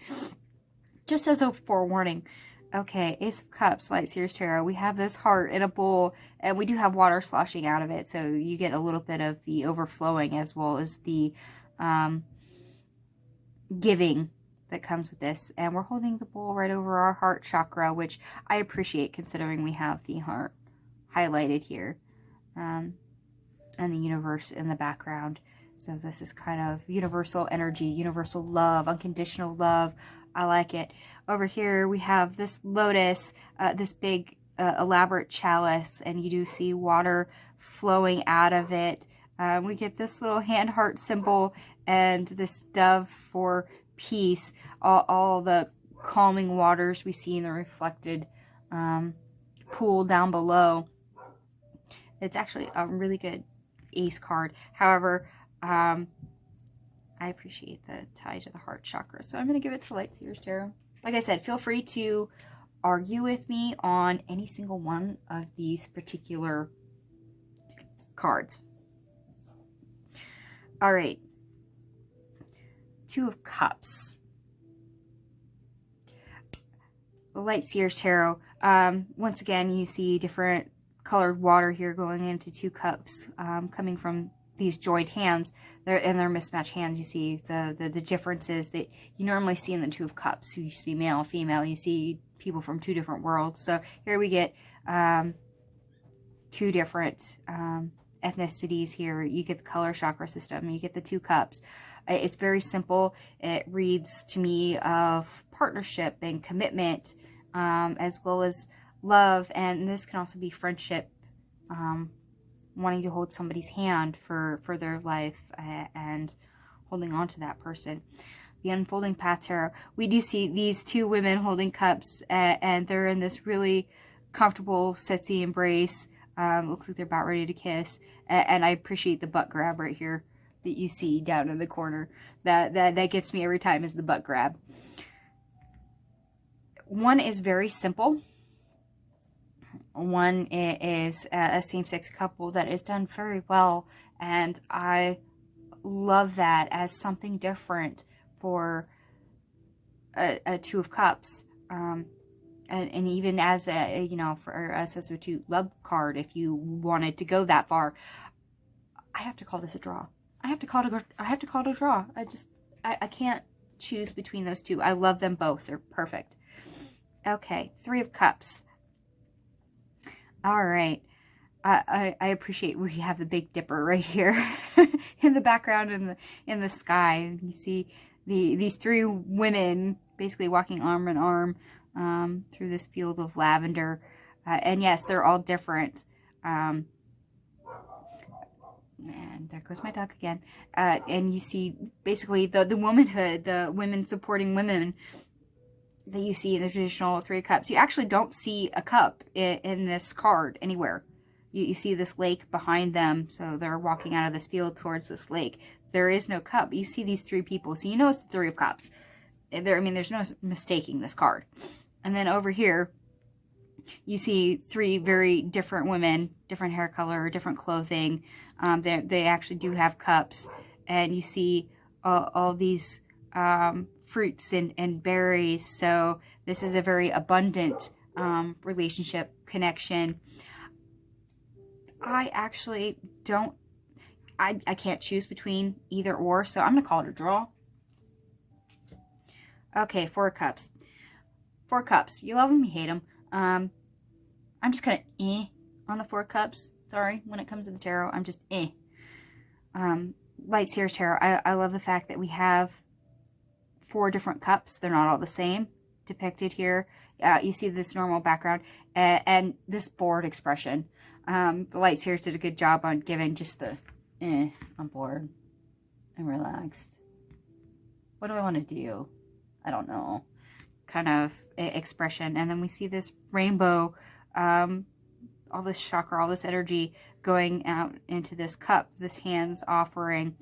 Just as a forewarning. Okay, Ace of Cups, Light Seers Tarot. We have this heart in a bowl, and we do have water sloshing out of it, so you get a little bit of the overflowing as well as the giving that comes with this. And we're holding the bowl right over our heart chakra, which I appreciate considering we have the heart highlighted here, and the universe in the background. So this is kind of universal energy, universal love, unconditional love. I like it. Over here we have this lotus, this big elaborate chalice, and you do see water flowing out of it. We get this little hand heart symbol and this dove for peace. All the calming waters we see in the reflected pool down below. It's actually a really good ace card. However, I appreciate the tie to the heart chakra, so I'm going to give it to Light Seers Tarot. Like I said, feel free to argue with me on any single one of these particular cards. All right. Two of Cups. The Light Seers Tarot. Once again, you see different colored water here going into two cups, coming from these joined hands. They're mismatched hands. You see the differences that you normally see in the Two of Cups. You see male, female. You see people from two different worlds. So here we get two different ethnicities here. You get the color chakra system. You get the two cups. It's very simple. It reads to me of partnership and commitment, as well as love, and this can also be friendship, wanting to hold somebody's hand for their life and holding on to that person. The Unfolding Path Tarot, we do see these two women holding cups, and they're in this really comfortable, sexy embrace. Looks like they're about ready to kiss, and I appreciate the butt grab right here that you see down in the corner. That gets me every time, is the butt grab. One is very simple. One is a same-sex couple that is done very well, and I love that as something different for a Two of Cups. And even as a, you know, for us as a two love card, if you wanted to go that far, I have to call this a draw. I have to call it a draw. I can't choose between those two. I love them both. They're perfect. Okay, Three of Cups. All right. I appreciate we have the Big Dipper right here in the background in the sky. You see these three women basically walking arm in arm through this field of lavender. And yes, they're all different. And there goes my duck again. And you see basically the womanhood, the women supporting women that you see in the traditional Three of Cups. You actually don't see a cup in this card anywhere. You see this lake behind them, so they're walking out of this field towards this lake. There is no cup. You see these three people, so you know it's the Three of Cups. There's no mistaking this card. And then over here, you see three very different women, different hair color, different clothing. They actually do have cups. And you see all these fruits and berries. So this is a very abundant relationship connection. I actually don't, I can't choose between either or, so I'm going to call it a draw. Okay, Four of Cups. Four of Cups. You love them, you hate them. I'm just kind of on the Four of Cups. Sorry, when it comes to the tarot, I'm just Light Seer's Tarot. I love the fact that we have four different cups. They're not all the same depicted here. You see this normal background and this bored expression. The Light Seers did a good job on giving just the, I'm bored. I'm relaxed. What do I want to do? I don't know. Kind of expression. And then we see this rainbow, all this chakra, all this energy going out into this cup, this hands offering.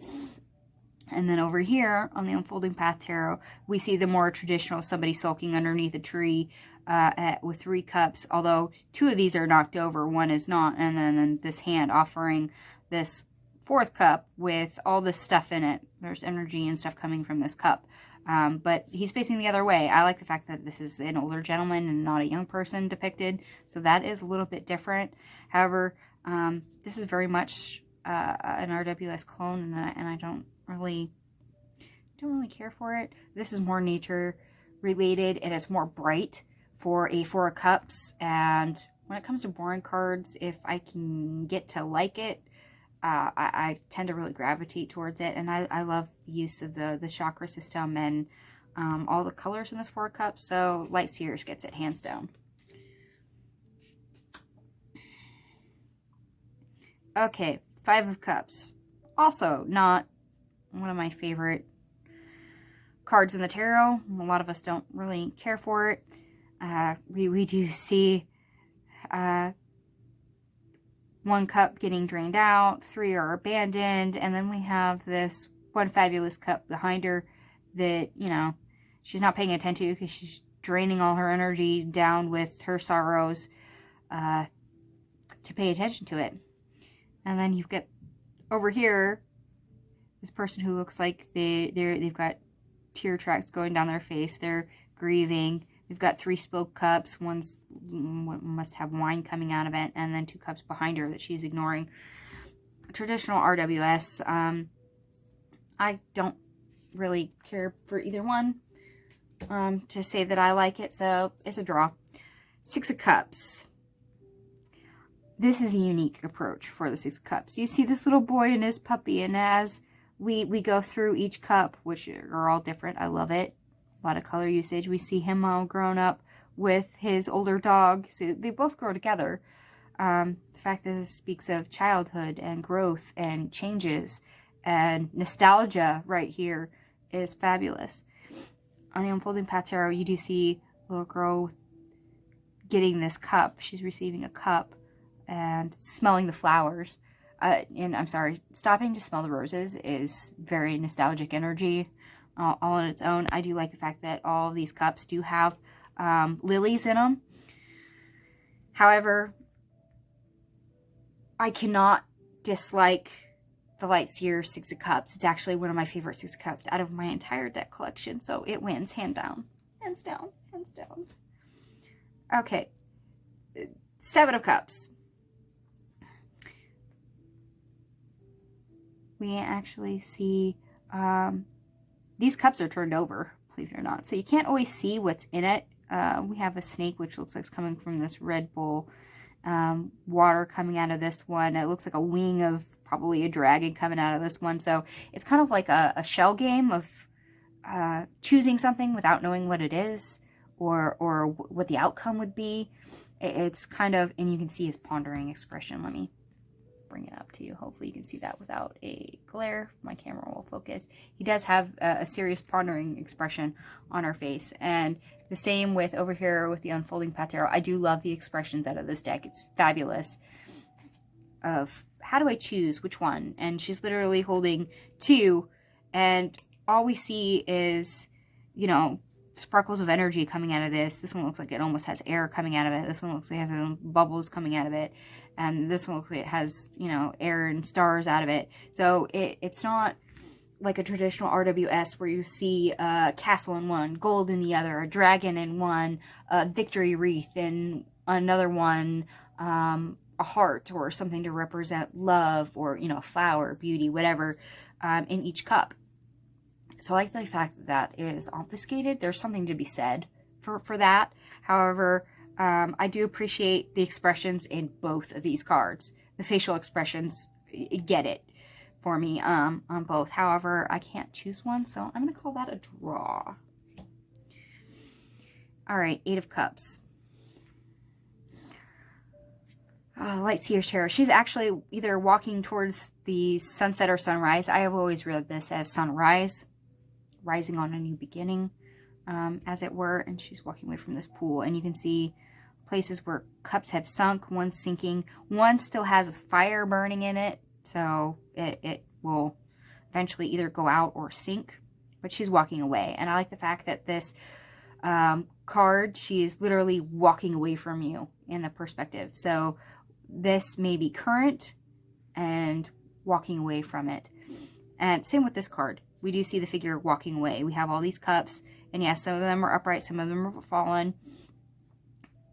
And then over here on the Unfolding Path Tarot, we see the more traditional, somebody sulking underneath a tree, with three cups, although two of these are knocked over, one is not, and then this hand offering this fourth cup with all this stuff in it. There's energy and stuff coming from this cup, but he's facing the other way. I like the fact that this is an older gentleman and not a young person depicted, so that is a little bit different. However, this is very much an RWS clone, and I don't really care for it. This is more nature related, and it's more bright for a Four of Cups. And when it comes to boring cards, if I can get to like it, I tend to really gravitate towards it. And I love the use of the chakra system and all the colors in this Four of Cups. So Light Seers gets it hands down. Okay, Five of Cups. Also not one of my favorite cards in the tarot. A lot of us don't really care for it. We do see one cup getting drained out, three are abandoned, and then we have this one fabulous cup behind her that, you know, she's not paying attention to because she's draining all her energy down with her sorrows to pay attention to it. And then you've got over here this person who looks like they've got tear tracks going down their face. They're grieving. We've got three spilled cups. One must have wine coming out of it, and then two cups behind her that she's ignoring. Traditional RWS. I don't really care for either one to say that I like it, so it's a draw. Six of Cups. This is a unique approach for the Six of Cups. You see this little boy and his puppy, and as we go through each cup, which are all different, I love it. A lot of color usage. We see him all grown up with his older dog. So they both grow together. The fact that this speaks of childhood and growth and changes and nostalgia right here is fabulous. On the Unfolding Path Tarot, you do see little girl getting this cup. She's receiving a cup and smelling the flowers. And I'm sorry, stopping to smell the roses is very nostalgic energy. All on its own. I do like the fact that all these cups do have lilies in them. However, I cannot dislike the Light Seer Six of Cups. It's actually one of my favorite Six of Cups out of my entire deck collection, so it wins, hands down. Hands down, hands down. Okay, Seven of Cups. We actually see these cups are turned over, believe it or not, so you can't always see what's in it. We have a snake, which looks like it's coming from this red bowl. Water coming out of this one. It looks like a wing of probably a dragon coming out of this one. So it's kind of like a shell game of choosing something without knowing what it is or what the outcome would be. It's kind of, and you can see his pondering expression. Let me bring it up to you. Hopefully you can see that without a glare. My camera will focus. He does have a serious pondering expression on our face, and the same with over here with the Unfolding Path Tarot. I do love the expressions out of this deck. It's fabulous of how do I choose which one, and she's literally holding two, and all we see is, you know, sparkles of energy coming out of this. This one looks like it almost has air coming out of it. This one looks like it has bubbles coming out of it. And this one looks like it has, you know, air and stars out of it. So it's not like a traditional RWS where you see a castle in one, gold in the other, a dragon in one, a victory wreath in another one, a heart or something to represent love or, you know, flower, beauty, whatever, in each cup. So I like the fact that that is obfuscated. There's something to be said for that. However, I do appreciate the expressions in both of these cards. The facial expressions get it for me on both. However, I can't choose one, so I'm going to call that a draw. All right, Eight of Cups. Light Seer Tarot. She's actually either walking towards the sunset or sunrise. I have always read this as sunrise, rising on a new beginning, as it were, and she's walking away from this pool, and you can see places where cups have sunk, one's sinking, one still has fire burning in it, so it will eventually either go out or sink, but she's walking away. And I like the fact that this card, she is literally walking away from you in the perspective. So this may be current and walking away from it. And same with this card. We do see the figure walking away. We have all these cups, and yes, some of them are upright, some of them are fallen.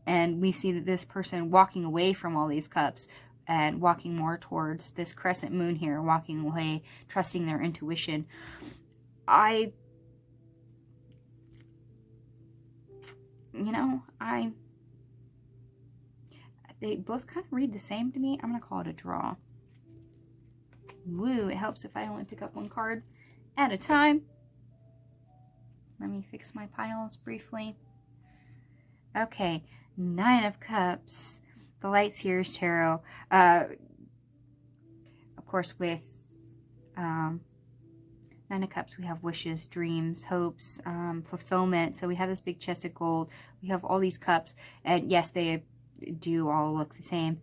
And we see that this person walking away from all these cups and walking more towards this crescent moon here, walking away, trusting their intuition. They both kind of read the same to me. I'm going to call it a draw. Woo, it helps if I only pick up one card at a time. Let me fix my piles briefly. Okay, Nine of Cups, the Light Seer Tarot. Of course, with Nine of Cups, we have wishes, dreams, hopes, fulfillment. So we have this big chest of gold. We have all these cups, and yes, they do all look the same.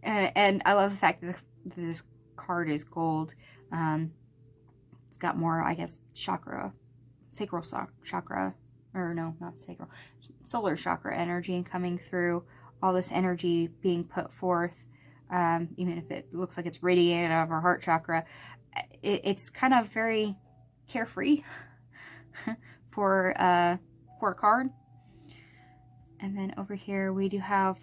And I love the fact that this card is gold. It's got more, I guess, chakra, sacral chakra, or no, not sacral, solar chakra energy coming through. All this energy being put forth, even if it looks like it's radiated out of our heart chakra. It's kind of very carefree for a card. And then over here we do have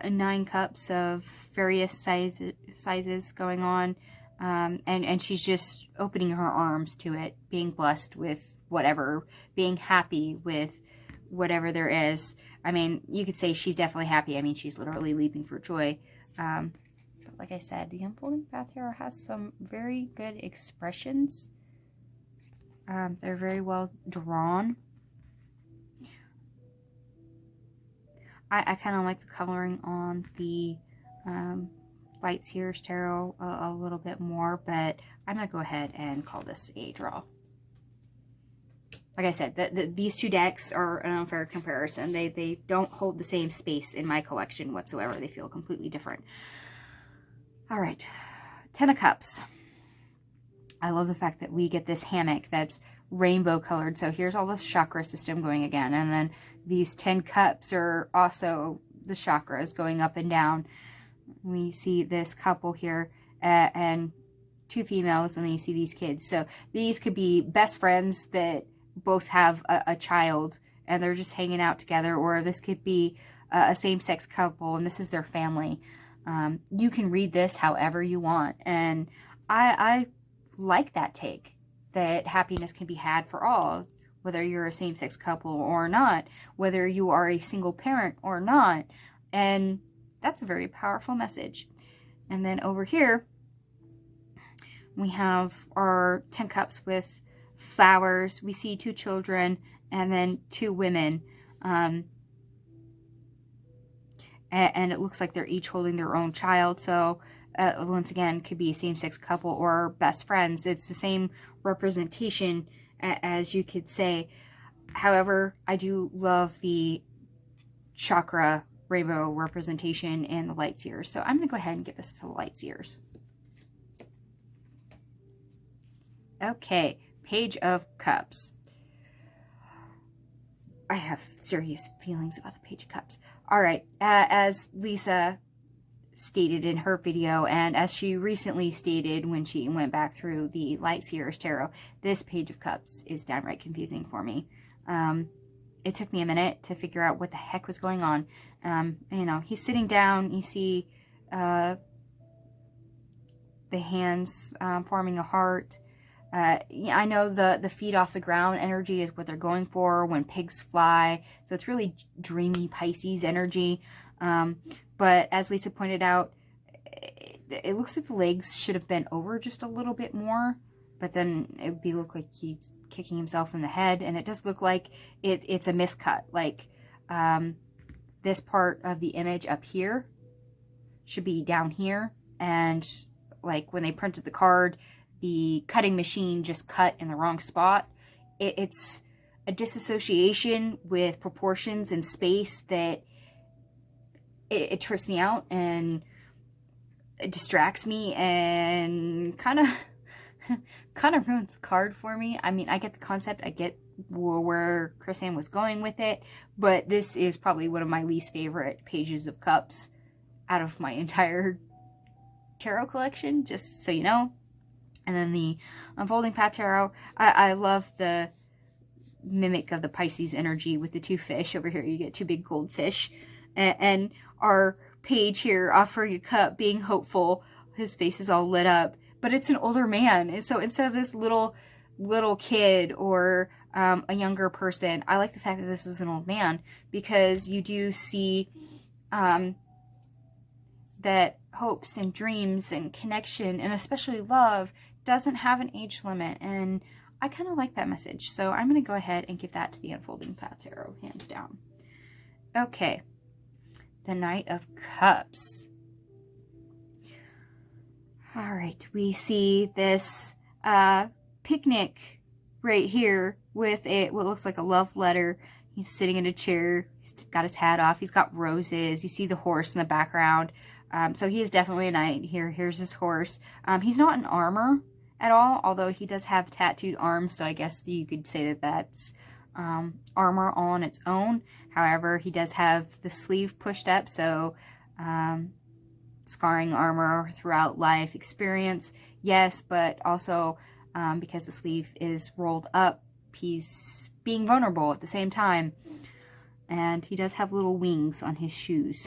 9 cups of various sizes going on. And she's just opening her arms to it, being blessed with whatever, being happy with whatever there is. I mean, you could say she's definitely happy. I mean, she's literally leaping for joy. But like I said, the Unfolding Path Tarot has some very good expressions. They're very well drawn. I kind of like the coloring on the Light Seer Tarot a little bit more, but I'm going to go ahead and call this a draw. Like I said, these two decks are an unfair comparison. They don't hold the same space in my collection whatsoever. They feel completely different. All right, 10 of Cups. I love the fact that we get this hammock that's rainbow colored. So here's all this chakra system going again. And then these 10 cups are also the chakras going up and down. We see this couple here, and two females, and then you see these kids. So these could be best friends that both have a child and they're just hanging out together, or this could be a same-sex couple and this is their family. You can read this however you want, and I like that take, that happiness can be had for all, whether you're a same-sex couple or not, whether you are a single parent or not, and that's a very powerful message. And then over here, we have our 10 cups with flowers. We see two children and then two women. And it looks like they're each holding their own child. So once again, could be a same-sex couple or best friends. It's the same representation as you could say. However, I do love the chakra rainbow representation and the light seers. So I'm going to go ahead and give this to the light seers. Okay, Page of Cups. I have serious feelings about the Page of Cups. All right, as Lisa stated in her video, and as she recently stated when she went back through the Light Seers Tarot, this Page of Cups is downright confusing for me. It took me a minute to figure out what the heck was going on. You know, he's sitting down, you see the hands forming a heart. I know the feet off the ground energy is what they're going for when pigs fly. So it's really dreamy Pisces energy. But as Lisa pointed out, it looks like the legs should have been over just a little bit more. But then it would look like he's kicking himself in the head. And it does look like it's a miscut. Like this part of the image up here should be down here. And like when they printed the card, the cutting machine just cut in the wrong spot. It's a disassociation with proportions and space that it trips me out and it distracts me and kind of ruins the card for me. I mean, I get the concept, I get where Chris-Anne was going with it, but this is probably one of my least favorite Pages of Cups out of my entire tarot collection, just so you know. And then the Unfolding Path Tarot, I love the mimic of the Pisces energy with the two fish. Over here you get two big goldfish. And our page here offering a cup, being hopeful. His face is all lit up. But it's an older man. And so instead of this little kid or a younger person, I like the fact that this is an old man. Because you do see that hopes and dreams and connection and especially love doesn't have an age limit, and I kind of like that message. So I'm going to go ahead and give that to the Unfolding Path Tarot, hands down. Okay, the Knight of Cups. All right, we see this picnic right here with what looks like a love letter. He's sitting in a chair. He's got his hat off. He's got roses. You see the horse in the background. So he is definitely a knight. Here's his horse. He's not in armor at all, although he does have tattooed arms, so I guess you could say that that's armor on its own. However, he does have the sleeve pushed up, so scarring armor throughout life experience, yes, but also because the sleeve is rolled up, he's being vulnerable at the same time. And he does have little wings on his shoes.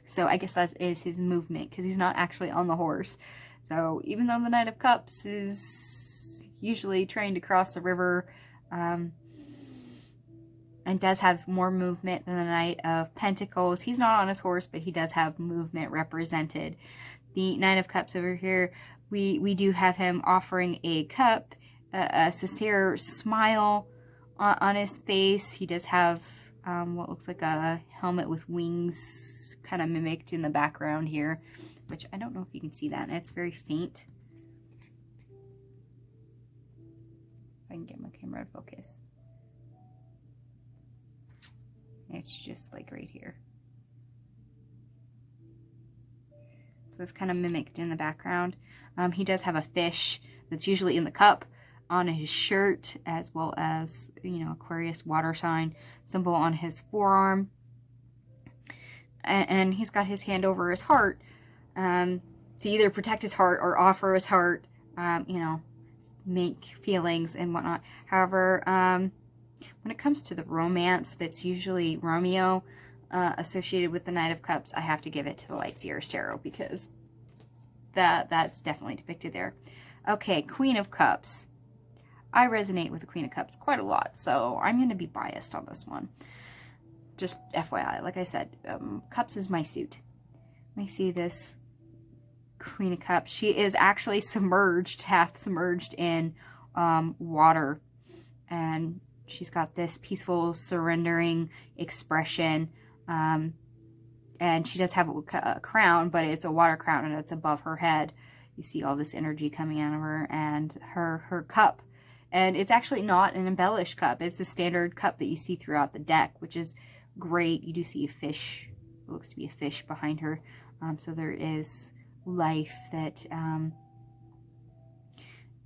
So I guess that is his movement, because he's not actually on the horse. So even though the Knight of Cups is usually trained to cross the river and does have more movement than the Knight of Pentacles, he's not on his horse, but he does have movement represented. The Knight of Cups over here, we do have him offering a cup, a sincere smile on his face. He does have what looks like a helmet with wings kind of mimicked in the background here, which I don't know if you can see that. It's very faint. If I can get my camera to focus. It's just like right here. So it's kind of mimicked in the background. He does have a fish that's usually in the cup on his shirt, as well as, you know, Aquarius water sign symbol on his forearm. And he's got his hand over his heart. to either protect his heart or offer his heart, you know, make feelings and whatnot. However, when it comes to the romance that's usually Romeo associated with the Knight of Cups, I have to give it to the Light Seer's Tarot, because that's definitely depicted there. Okay, Queen of Cups. I resonate with the Queen of Cups quite a lot, so I'm going to be biased on this one. Just FYI, like I said, Cups is my suit. Let me see this Queen of Cups. She is actually submerged, half submerged in water, and she's got this peaceful, surrendering expression, and she does have a crown, but it's a water crown, and it's above her head. You see all this energy coming out of her, and her cup. And it's actually not an embellished cup. It's a standard cup that you see throughout the deck, which is great. You do see a fish. It looks to be a fish behind her. So there is life that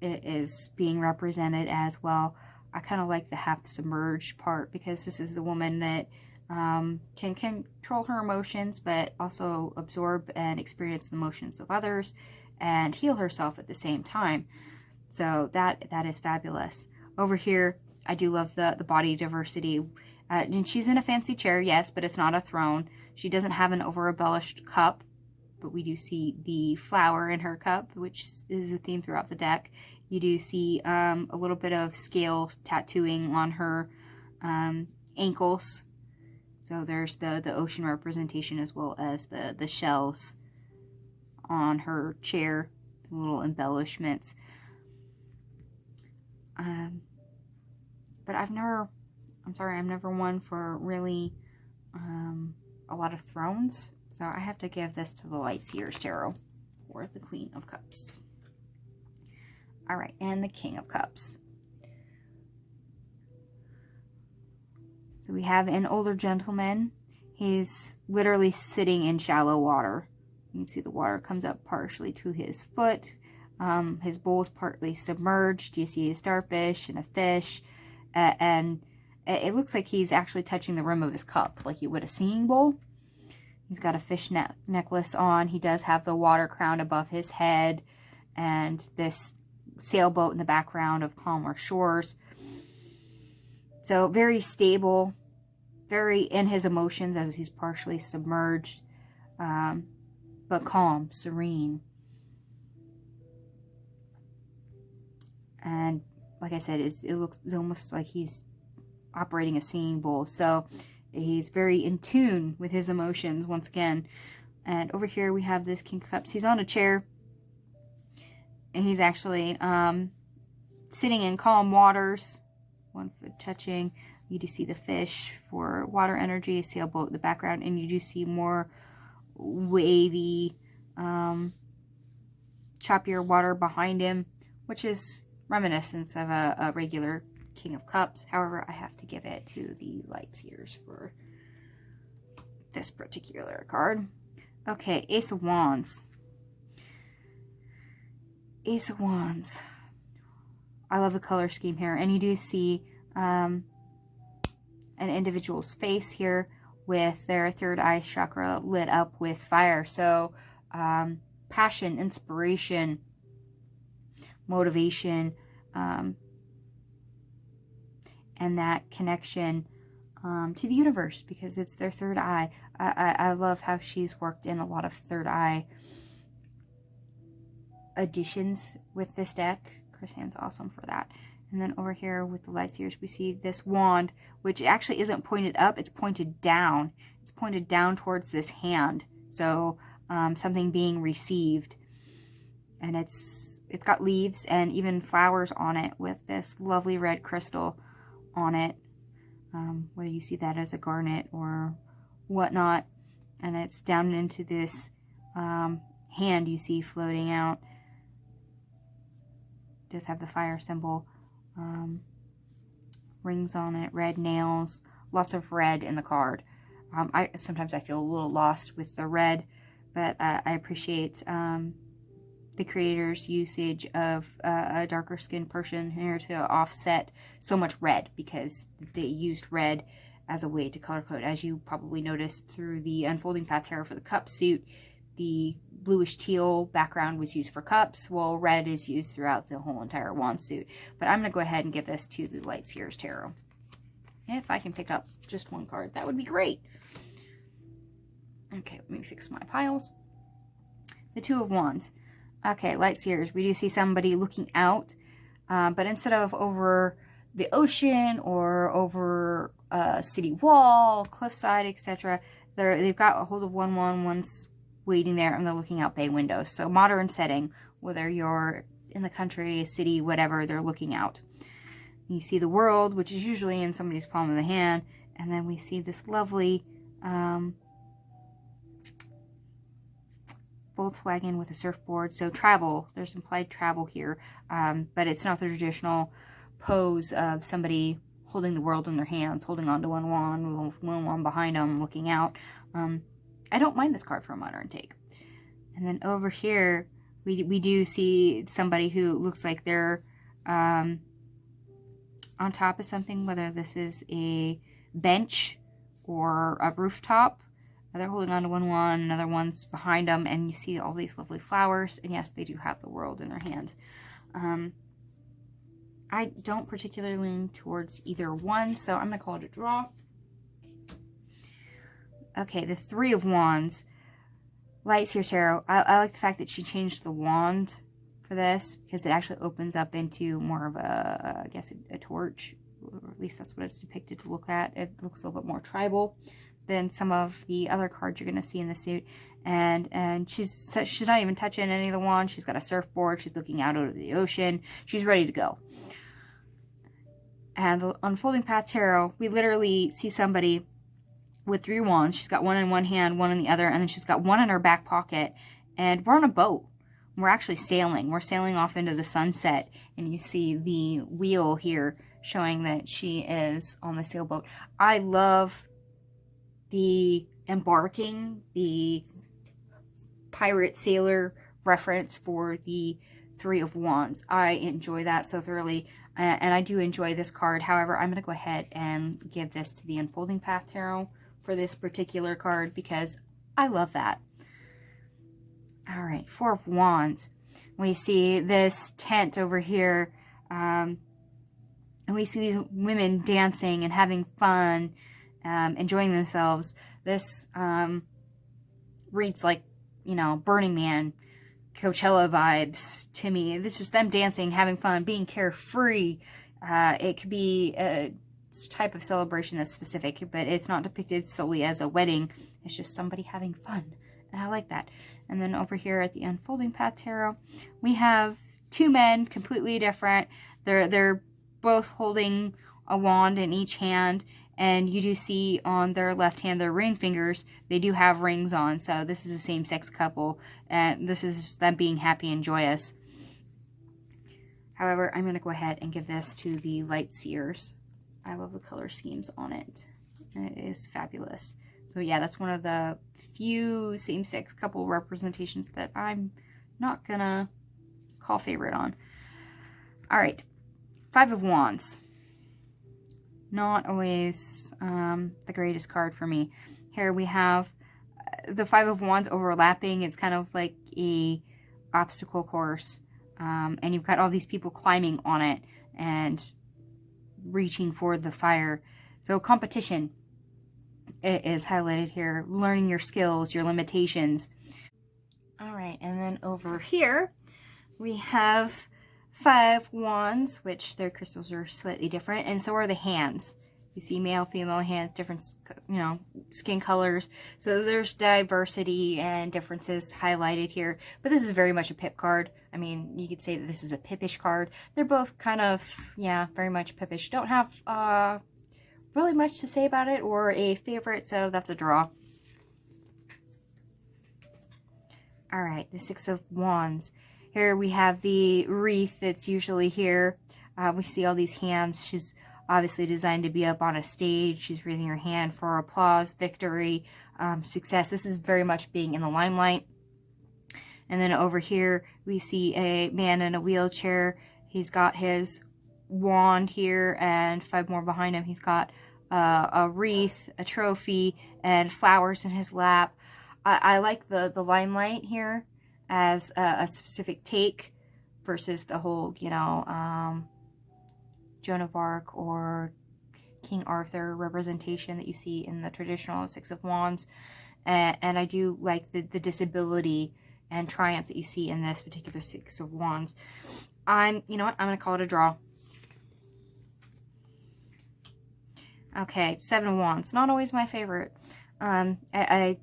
is being represented as well. I kind of like the half submerged part, because this is the woman that can control her emotions, but also absorb and experience the emotions of others and heal herself at the same time. So that is fabulous. Over here, I do love the body diversity. And she's in a fancy chair, yes, but it's not a throne. She doesn't have an over-embellished cup, but we do see the flower in her cup, which is a theme throughout the deck. You do see a little bit of scale tattooing on her ankles. So there's the ocean representation, as well as the shells on her chair, the little embellishments. But I'm never one for really a lot of thrones. So I have to give this to the Light Seer's Tarot for the Queen of Cups. Alright, and the King of Cups. So we have an older gentleman. He's literally sitting in shallow water. You can see the water comes up partially to his foot. His bowl is partly submerged. You see a starfish and a fish. And it looks like he's actually touching the rim of his cup, like you would a singing bowl. He's got a fish necklace on. He does have the water crown above his head, and this sailboat in the background of calmer shores. So very stable, very in his emotions as he's partially submerged, but calm, serene. And like I said, it looks almost like he's operating a singing bowl. So he's very in tune with his emotions once again. And over here we have this King of Cups. He's on a chair, and he's actually sitting in calm waters, one foot touching. You do see the fish for water energy, a sailboat in the background, and you do see more wavy, choppier water behind him, which is reminiscent of a regular King of Cups. However, I have to give it to the Light Seers for this particular card. Okay, Ace of Wands. Ace of Wands. I love the color scheme here. And you do see an individual's face here with their third eye chakra lit up with fire. So passion, inspiration, motivation, and that connection to the universe, because it's their third eye. I love how she's worked in a lot of third eye additions with this deck. Chris-Anne's awesome for that. And then over here with the Light Seers, we see this wand, which actually isn't pointed up, it's pointed down. It's pointed down towards this hand. So something being received. And it's got leaves and even flowers on it with this lovely red crystal on it. Whether you see that as a garnet or whatnot. And it's down into this hand you see floating out. It does have the fire symbol. Rings on it, red nails, lots of red in the card. Sometimes I feel a little lost with the red, but I appreciate the creator's usage of a darker skinned person here to offset so much red, because they used red as a way to color code. As you probably noticed through the Unfolding Path Tarot for the Cup suit, the bluish teal background was used for cups, while red is used throughout the whole entire wand suit. But I'm going to go ahead and give this to the Light Seer's Tarot. If I can pick up just one card, that would be great. Okay, let me fix my piles. The Two of Wands. Okay, Light Seers, we do see somebody looking out, but instead of over the ocean or over a city wall, cliffside, etc., they've got a hold of one wand, one's waiting there, and they're looking out bay windows. So modern setting, whether you're in the country, city, whatever, they're looking out. You see the world, which is usually in somebody's palm of the hand, and then we see this lovely Volkswagen with a surfboard. So travel, there's implied travel here, but it's not the traditional pose of somebody holding the world in their hands, holding on to one wand behind them, looking out. I don't mind this card for a modern take. And then over here, we do see somebody who looks like they're on top of something, whether this is a bench or a rooftop. They're holding on to one wand, another one's behind them, and you see all these lovely flowers. And yes, they do have the world in their hands. I don't particularly lean towards either one, so I'm going to call it a draw. Okay, the Three of Wands. Light Seer Tarot. I like the fact that she changed the wand for this, because it actually opens up into more of a, I guess, a torch. Or at least that's what it's depicted to look at. It looks a little bit more tribal than some of the other cards you're going to see in the suit. And she's not even touching any of the wands. She's got a surfboard. She's looking out over the ocean. She's ready to go. And the Unfolding Path Tarot, we literally see somebody with 3 wands. She's got one in one hand, one in the other, and then she's got one in her back pocket. And we're on a boat. We're actually sailing. We're sailing off into the sunset, and you see the wheel here showing that she is on the sailboat. I love the embarking, the pirate sailor reference for the Three of Wands. I enjoy that so thoroughly, and I do enjoy this card. However, I'm going to go ahead and give this to the Unfolding Path Tarot for this particular card, because I love that. All right, Four of Wands. We see this tent over here, and we see these women dancing and having fun, enjoying themselves. This reads like, you know, Burning Man, Coachella vibes to me. This is just them dancing, having fun, being carefree. It could be a type of celebration that's specific, but it's not depicted solely as a wedding. It's just somebody having fun, and I like that. And then over here at the Unfolding Path Tarot, we have 2 men, completely different. They're both holding a wand in each hand, and you do see on their left hand, their ring fingers, they do have rings on. So this is a same-sex couple, and this is them being happy and joyous. However, I'm going to go ahead and give this to the Light Seers. I love the color schemes on it, and it is fabulous. So yeah, that's one of the few same-sex couple representations that I'm not going to call favorite on. All right, Five of Wands. Not always the greatest card for me. Here we have the Five of Wands overlapping. It's kind of like a obstacle course, and you've got all these people climbing on it and reaching for the fire. So competition is highlighted here. Learning your skills, your limitations. All right, and then over here we have 5 wands, which their crystals are slightly different, and so are the hands. You see male, female hands, different, you know, skin colors. So there's diversity and differences highlighted here. But this is very much a pip card. I mean, you could say that this is a pippish card. They're both kind of, yeah, very much pippish. Don't have really much to say about it or a favorite, so that's a draw. All right, the Six of Wands. Here we have the wreath that's usually here. We see all these hands. She's obviously designed to be up on a stage. She's raising her hand for applause, victory, success. This is very much being in the limelight. And then over here, we see a man in a wheelchair. He's got his wand here and 5 more behind him. He's got a wreath, a trophy, and flowers in his lap. I like the limelight here. as a specific take versus the whole, you know, Joan of Arc or King Arthur representation that you see in the traditional Six of Wands. And I do like the disability and triumph that you see in this particular Six of Wands. You know what? I'm going to call it a draw. Okay, Seven of Wands. Not always my favorite. I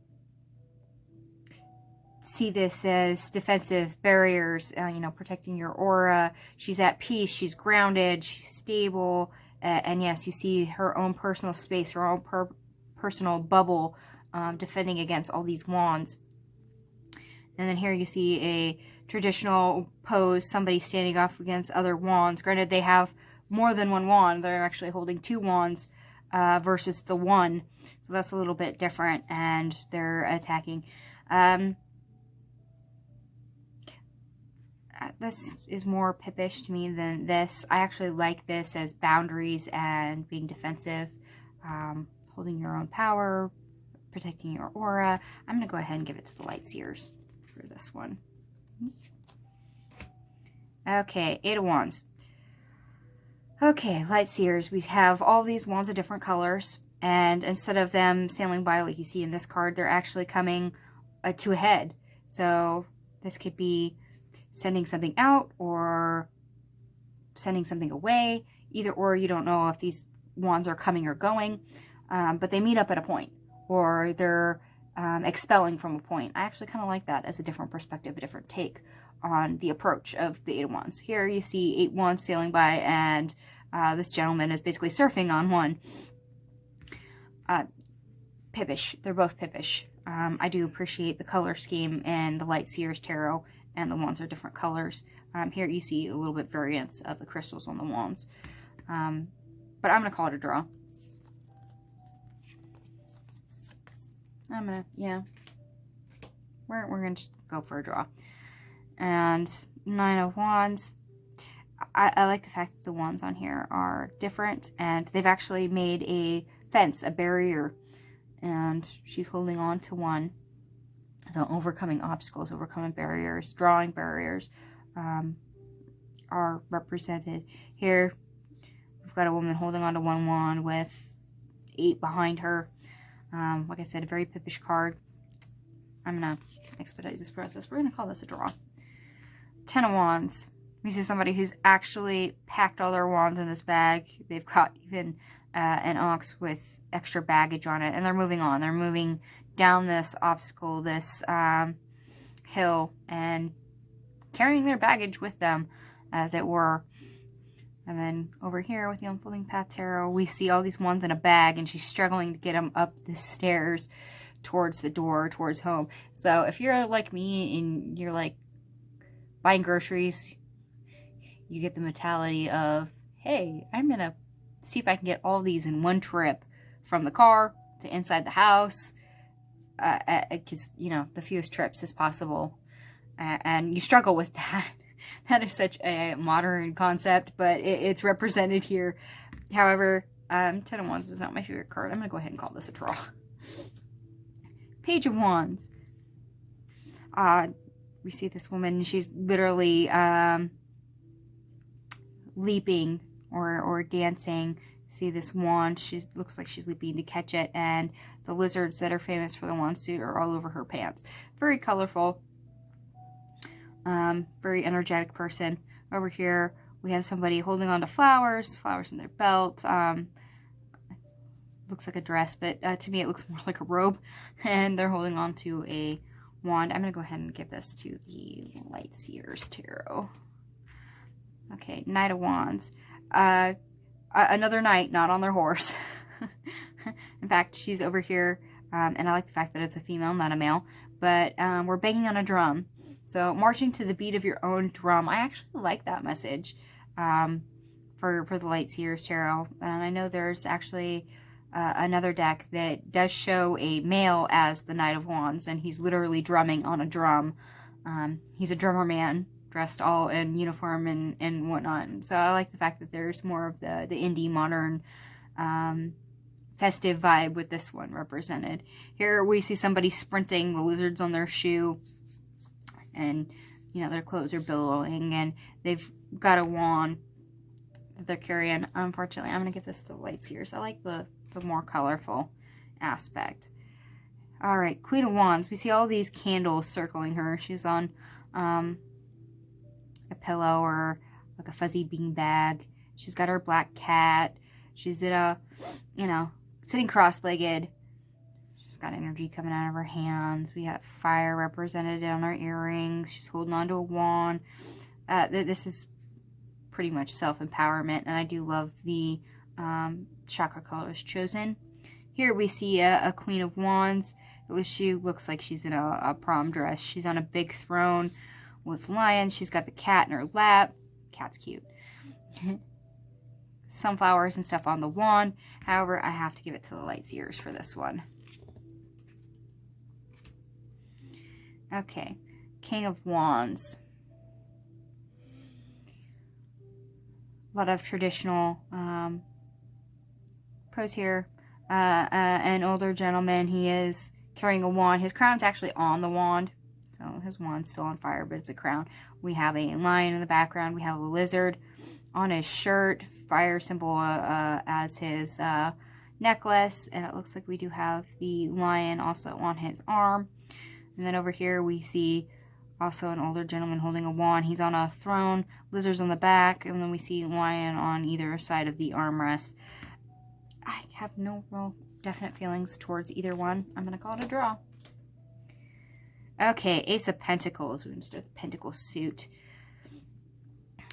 see this as defensive barriers, you know, protecting your aura. She's at peace. She's grounded. She's stable. And yes, you see her own personal space, her own personal bubble, defending against all these wands. And then here you see a traditional pose, somebody standing off against other wands. Granted, they have more than one wand. They're actually holding two wands versus the one. So that's a little bit different, and they're attacking. This is more Pipish to me than this. I actually like this as boundaries and being defensive, holding your own power, protecting your aura. I'm going to go ahead and give it to the Light Seers for this one. Okay, Eight of Wands. Okay, Light Seers. We have all these wands of different colors, and instead of them sailing by like you see in this card, they're actually coming to a head. So this could be sending something out or sending something away. Either or, you don't know if these wands are coming or going, but they meet up at a point, or they're expelling from a point. I actually kind of like that as a different perspective, a different take on the approach of the Eight of Wands. Here you see eight wands sailing by, and this gentleman is basically surfing on one. Pipish. They're both Pipish. I do appreciate the color scheme in the Light Seers Tarot, and the wands are different colors. Here you see a little bit variance of the crystals on the wands. But I'm going to call it a draw. Yeah. We're going to just go for a draw. And Nine of Wands. I like the fact that the wands on here are different, and they've actually made a fence, a barrier, and she's holding on to one. So overcoming obstacles, overcoming barriers, drawing barriers are represented. Here we've got a woman holding on to one wand with eight behind her. Like I said, a very Pipish card. I'm going to expedite this process. We're going to call this a draw. Ten of Wands. We see somebody who's actually packed all their wands in this bag. They've got even an ox with extra baggage on it, and they're moving on. They're moving down this obstacle, this hill, and carrying their baggage with them, as it were. And then over here with the Unfolding Path Tarot, we see all these wands in a bag, and she's struggling to get them up the stairs towards the door, towards home. So if you're like me and you're like buying groceries, you get the mentality of, hey, I'm going to see if I can get all these in one trip, from the car to inside the house, because, you know, the fewest trips as possible. And you struggle with that. That is such a modern concept, but it's represented here. However, Ten of Wands is not my favorite card. I'm going to go ahead and call this a draw. Page of Wands. We see this woman, she's literally leaping or dancing. See this wand, she looks like she's leaping to catch it, and the lizards that are famous for the wand suit are all over her pants. Very colorful, very energetic person. Over here we have somebody holding on to flowers in their belt. Looks like a dress, but to me it looks more like a robe, and they're holding on to a wand. I'm going to go ahead and give this to the Light Seers Tarot. Okay, Knight of Wands. Another knight, not on their horse. In fact, she's over here, and I like the fact that it's a female, not a male, but we're banging on a drum. So, marching to the beat of your own drum. I actually like that message for the Light Seers Tarot. And I know there's actually another deck that does show a male as the Knight of Wands, and he's literally drumming on a drum. He's a drummer man, dressed all in uniform and whatnot. So I like the fact that there's more of the indie modern festive vibe with this one represented. Here we see somebody sprinting, the lizards on their shoe, and, you know, their clothes are billowing, and they've got a wand that they're carrying. Unfortunately, I'm going to give this the light Seers. I like the more colorful aspect. All right, Queen of Wands. We see all these candles circling her. She's on a pillow or like a fuzzy bean bag. She's got her black cat. She's in a, you know, sitting cross-legged. She's got energy coming out of her hands. We have fire represented on her earrings. She's holding on to a wand. This is pretty much self-empowerment, and I do love the chakra colors chosen. Here we see a Queen of Wands. At least she looks like she's in a prom dress. She's on a big throne with lions. She's got the cat in her lap. Cat's cute. Sunflowers and stuff on the wand. However, I have to give it to the light Seers for this one. Okay, King of Wands. A lot of traditional pose here. An older gentleman, he is carrying a wand. His crown's actually on the wand, so his wand's still on fire, but it's a crown. We have a lion in the background. We have a lizard on his shirt, fire symbol as his necklace, and it looks like we do have the lion also on his arm. And then over here we see also an older gentleman holding a wand. He's on a throne, lizards on the back, and then we see lion on either side of the armrest. I have no real definite feelings towards either one. I'm going to call it a draw. Okay, Ace of Pentacles. We're going to start the Pentacle suit.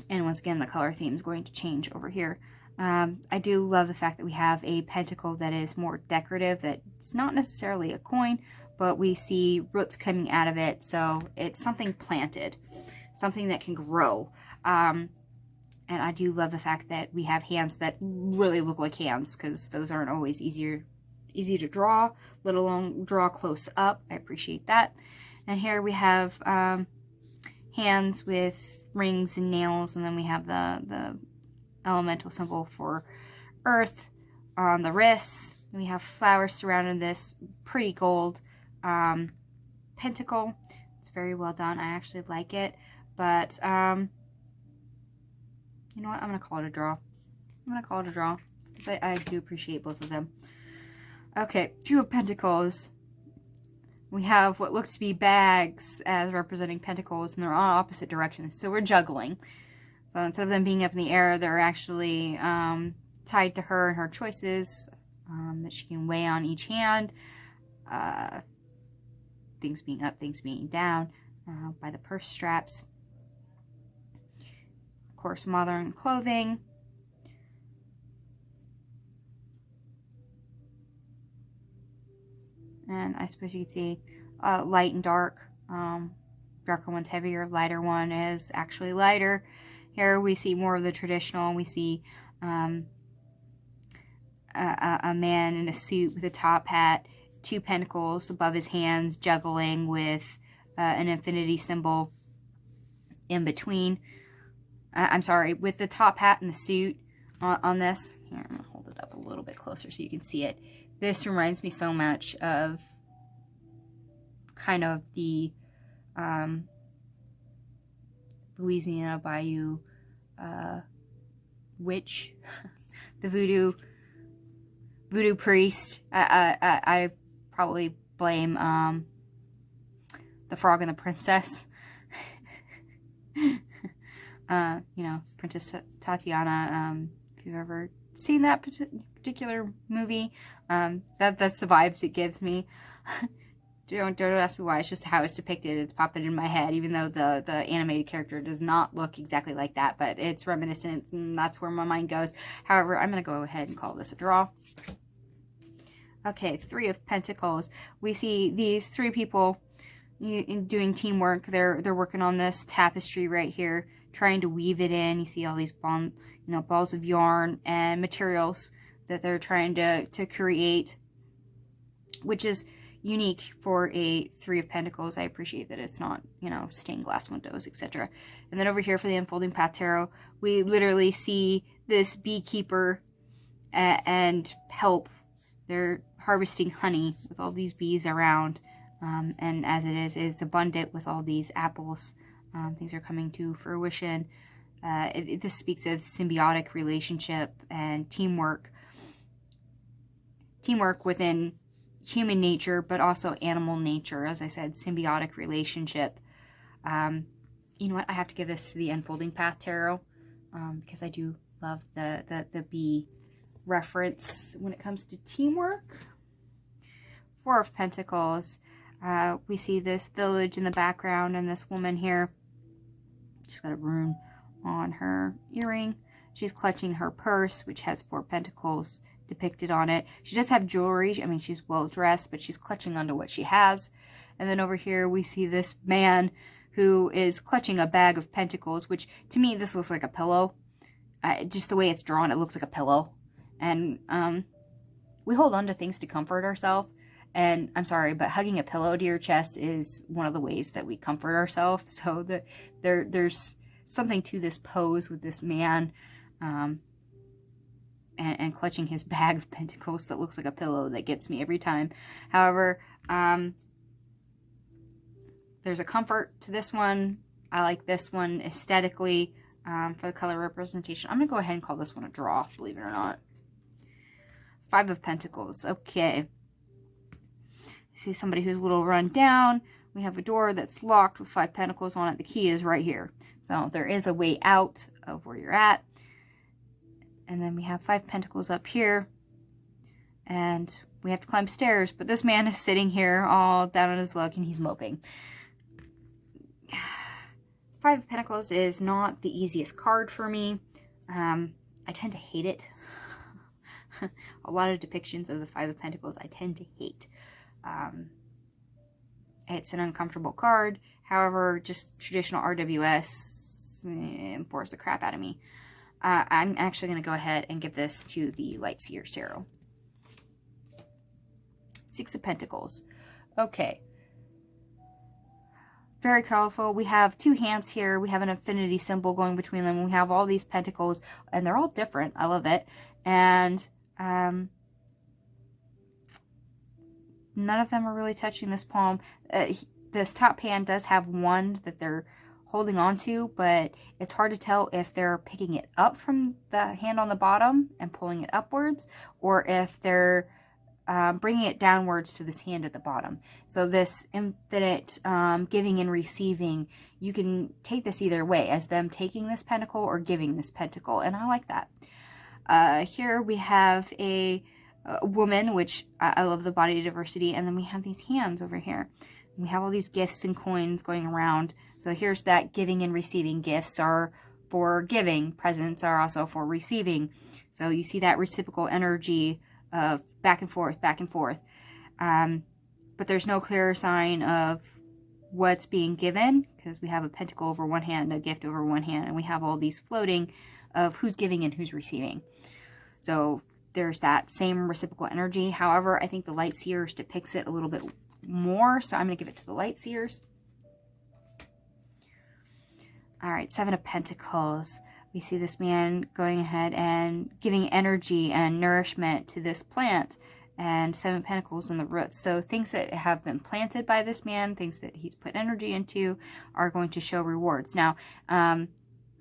And once again, the color theme is going to change over here. I do love the fact that we have a pentacle that is more decorative, that it's not necessarily a coin, but we see roots coming out of it, so it's something planted, something that can grow. And I do love the fact that we have hands that really look like hands, because those aren't always easy to draw, let alone draw close up. I appreciate that. And here we have hands with rings and nails, and then we have the elemental symbol for earth on the wrists. We have flowers surrounding this pretty gold pentacle. It's very well done. I actually like it, but you know what? I'm gonna call it a draw. Because I do appreciate both of them. Okay, Two of Pentacles. We have what looks to be bags as representing pentacles, and they're on opposite directions, so we're juggling. So instead of them being up in the air, they're actually tied to her and her choices that she can weigh on each hand. Things being up, things being down by the purse straps. Of course, modern clothing. And I suppose you could see light and dark. Darker one's heavier, lighter one is actually lighter. Here we see more of the traditional. We see a man in a suit with a top hat, two pentacles above his hands, juggling with an infinity symbol in between. I'm sorry, with the top hat and the suit on this. Here, I'm going to hold it up a little bit closer so you can see it. This reminds me so much of kind of the Louisiana Bayou witch, the voodoo priest. I probably blame the Frog and the Princess. You know, Princess Tatiana. If you've ever seen that particular movie, that's the vibes it gives me. Don't ask me why. It's just how it's depicted. It's popping in my head, even though the animated character does not look exactly like that, but it's reminiscent, and that's where my mind goes. However, I'm going to go ahead and call this a draw. Okay, Three of Pentacles. We see these three people doing teamwork. They're working on this tapestry right here, trying to weave it in. You see all these balls of yarn and materials that they're trying to create, which is unique for a Three of Pentacles. I appreciate that it's not, stained glass windows, etc. And then over here for the Unfolding Path Tarot, we literally see this beekeeper and help. They're harvesting honey with all these bees around. and as it is abundant with all these apples. Things are coming to fruition. This speaks of symbiotic relationship and teamwork. Teamwork within human nature, but also animal nature. As I said, symbiotic relationship. You know what? I have to give this to the Unfolding Path Tarot, because I do love the bee reference when it comes to teamwork. Four of Pentacles. We see this village in the background and this woman here. She's got a rune on her earring. She's clutching her purse, which has 4 pentacles depicted on it. She does have jewelry. I mean, she's well dressed, but she's clutching onto what she has. And then over here we see this man who is clutching a bag of pentacles, which to me this looks like a pillow. Just the way it's drawn, it looks like a pillow. And we hold on to things to comfort ourselves. And I'm sorry, but hugging a pillow to your chest is one of the ways that we comfort ourselves. So there's something to this pose with this man and clutching his bag of pentacles that looks like a pillow that gets me every time. However, there's a comfort to this one. I like this one aesthetically for the color representation. I'm going to go ahead and call this one a draw, believe it or not. 5 of Pentacles. Okay. See somebody who's a little run down. We have a door that's locked with 5 pentacles on it. The key is right here. So there is a way out of where you're at. And then we have 5 pentacles up here. And we have to climb stairs. But this man is sitting here all down on his luck and he's moping. 5 of Pentacles is not the easiest card for me. I tend to hate it. A lot of depictions of the 5 of Pentacles I tend to hate. It's an uncomfortable card. However, just traditional RWS bores the crap out of me. I'm actually going to go ahead and give this to the Light Seer Tarot. 6 of Pentacles. Okay. Very colorful. We have 2 hands here. We have an infinity symbol going between them. We have all these pentacles, and they're all different. I love it. And none of them are really touching this palm. This top hand does have one that they're holding on to, but it's hard to tell if they're picking it up from the hand on the bottom and pulling it upwards, or if they're bringing it downwards to this hand at the bottom. So this infinite giving and receiving, you can take this either way, as them taking this pentacle or giving this pentacle, and I like that. Here we have a woman, which I love the body diversity, and then we have these hands over here. We have all these gifts and coins going around. So here's that giving and receiving. Gifts are for giving. Presents are also for receiving. So you see that reciprocal energy of back and forth, back and forth. But there's no clear sign of what's being given, because we have a pentacle over one hand, a gift over one hand, and we have all these floating of who's giving and who's receiving. So there's that same reciprocal energy. However, I think the Light Seers depicts it a little bit more, so I'm going to give it to the Light Seers. All right, 7 of Pentacles. We see this man going ahead and giving energy and nourishment to this plant, and 7 pentacles in the roots. So things that have been planted by this man, things that he's put energy into, are going to show rewards. Now, the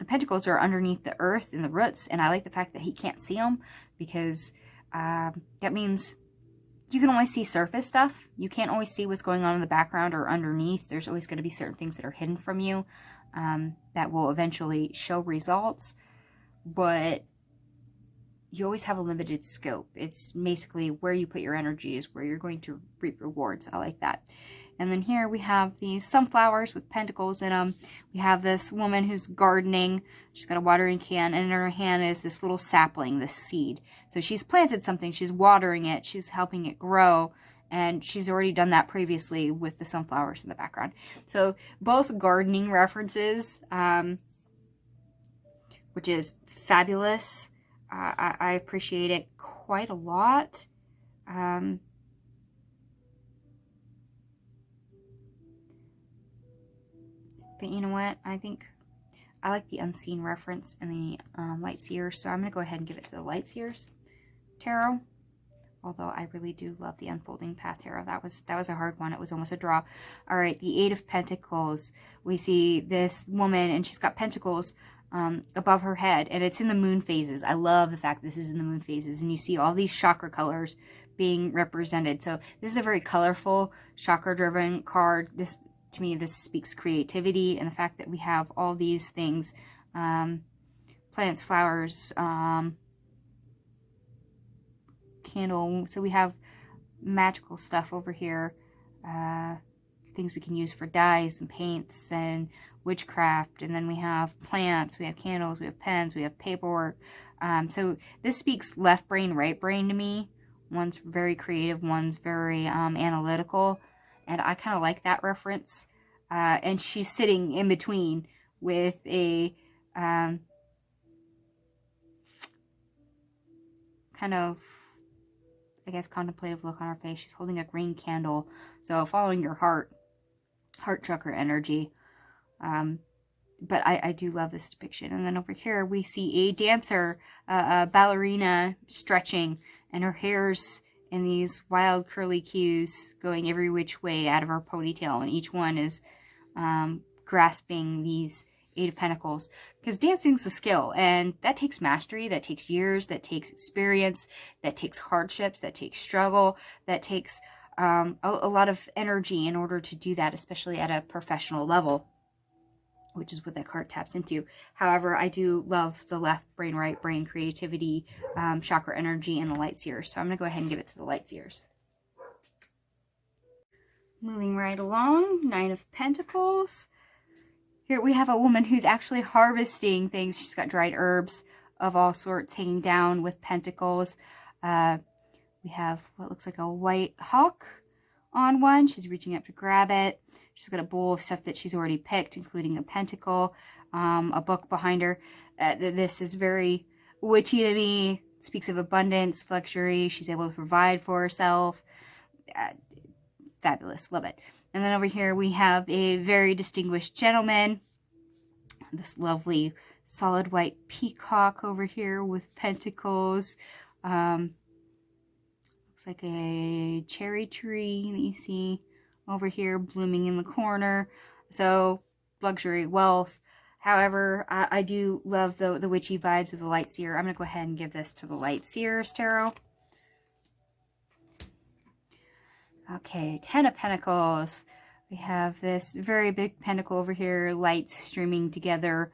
pentacles are underneath the earth in the roots, and I like the fact that he can't see them, because that means you can only see surface stuff. You can't always see what's going on in the background or underneath. There's always going to be certain things that are hidden from you that will eventually show results, but you always have a limited scope. It's basically where you put your energy is where you're going to reap rewards. I like that. And then here we have these sunflowers with pentacles in them. We have this woman who's gardening. She's got a watering can, and in her hand is this little sapling, this seed. So she's planted something. She's watering it. She's helping it grow. And she's already done that previously with the sunflowers in the background. So both gardening references, which is fabulous. I appreciate it quite a lot. But you know what? I think I like the unseen reference in the Light Seers, so I'm going to go ahead and give it to the Light Seers Tarot. Although I really do love the Unfolding Path Tarot. That was a hard one. It was almost a draw. All right, the Eight of Pentacles. We see this woman, and she's got pentacles above her head, and it's in the moon phases. I love the fact this is in the moon phases, and you see all these chakra colors being represented. So this is a very colorful, chakra-driven card. This, to me, this speaks creativity, and the fact that we have all these things, plants, flowers, candle. So we have magical stuff over here, things we can use for dyes and paints and witchcraft. And then we have plants, we have candles, we have pens, we have paperwork. So this speaks left brain, right brain to me. One's very creative, one's very analytical, and I kind of like that reference. And she's sitting in between with a kind of, I guess, contemplative look on her face. She's holding a green candle. So following your heart chakra energy. But I do love this depiction. And then over here we see a dancer, a ballerina stretching, and her hair's in these wild curly cues going every which way out of her ponytail. And each one is grasping these Eight of Pentacles, because dancing's a skill, and that takes mastery, that takes years, that takes experience, that takes hardships, that takes struggle, that takes a lot of energy in order to do that, especially at a professional level, which is what that card taps into. However, I do love the left brain, right brain, creativity, chakra energy, and the light seers. So I'm going to go ahead and give it to the light seers. Moving right along, Nine of Pentacles. Here we have a woman who's actually harvesting things. She's got dried herbs of all sorts hanging down with pentacles. We have what looks like a white hawk on one. She's reaching up to grab it. She's got a bowl of stuff that she's already picked, including a pentacle, a book behind her. This is very witchy to me. It speaks of abundance, luxury. She's able to provide for herself. Fabulous. Love it. And then over here we have a very distinguished gentleman. This lovely solid white peacock over here with pentacles. Looks like a cherry tree that you see over here blooming in the corner. So luxury, wealth. However, I do love the witchy vibes of the light seer. I'm going to go ahead and give this to the light seers tarot. Okay, Ten of Pentacles. We have this very big pentacle over here, lights streaming together.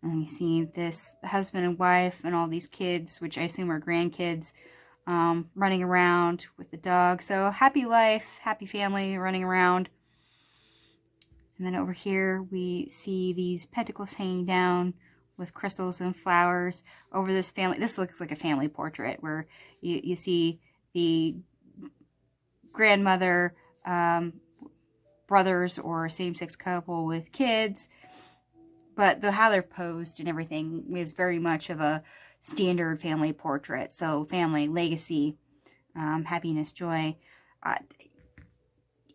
And we see this husband and wife and all these kids, which I assume are grandkids, running around with the dog. So happy life, happy family running around. And then over here we see these pentacles hanging down with crystals and flowers over this family. This looks like a family portrait where you see the grandmother, brothers, or same-sex couple with kids, but how they're posed and everything is very much of a standard family portrait. So family, legacy, happiness, joy.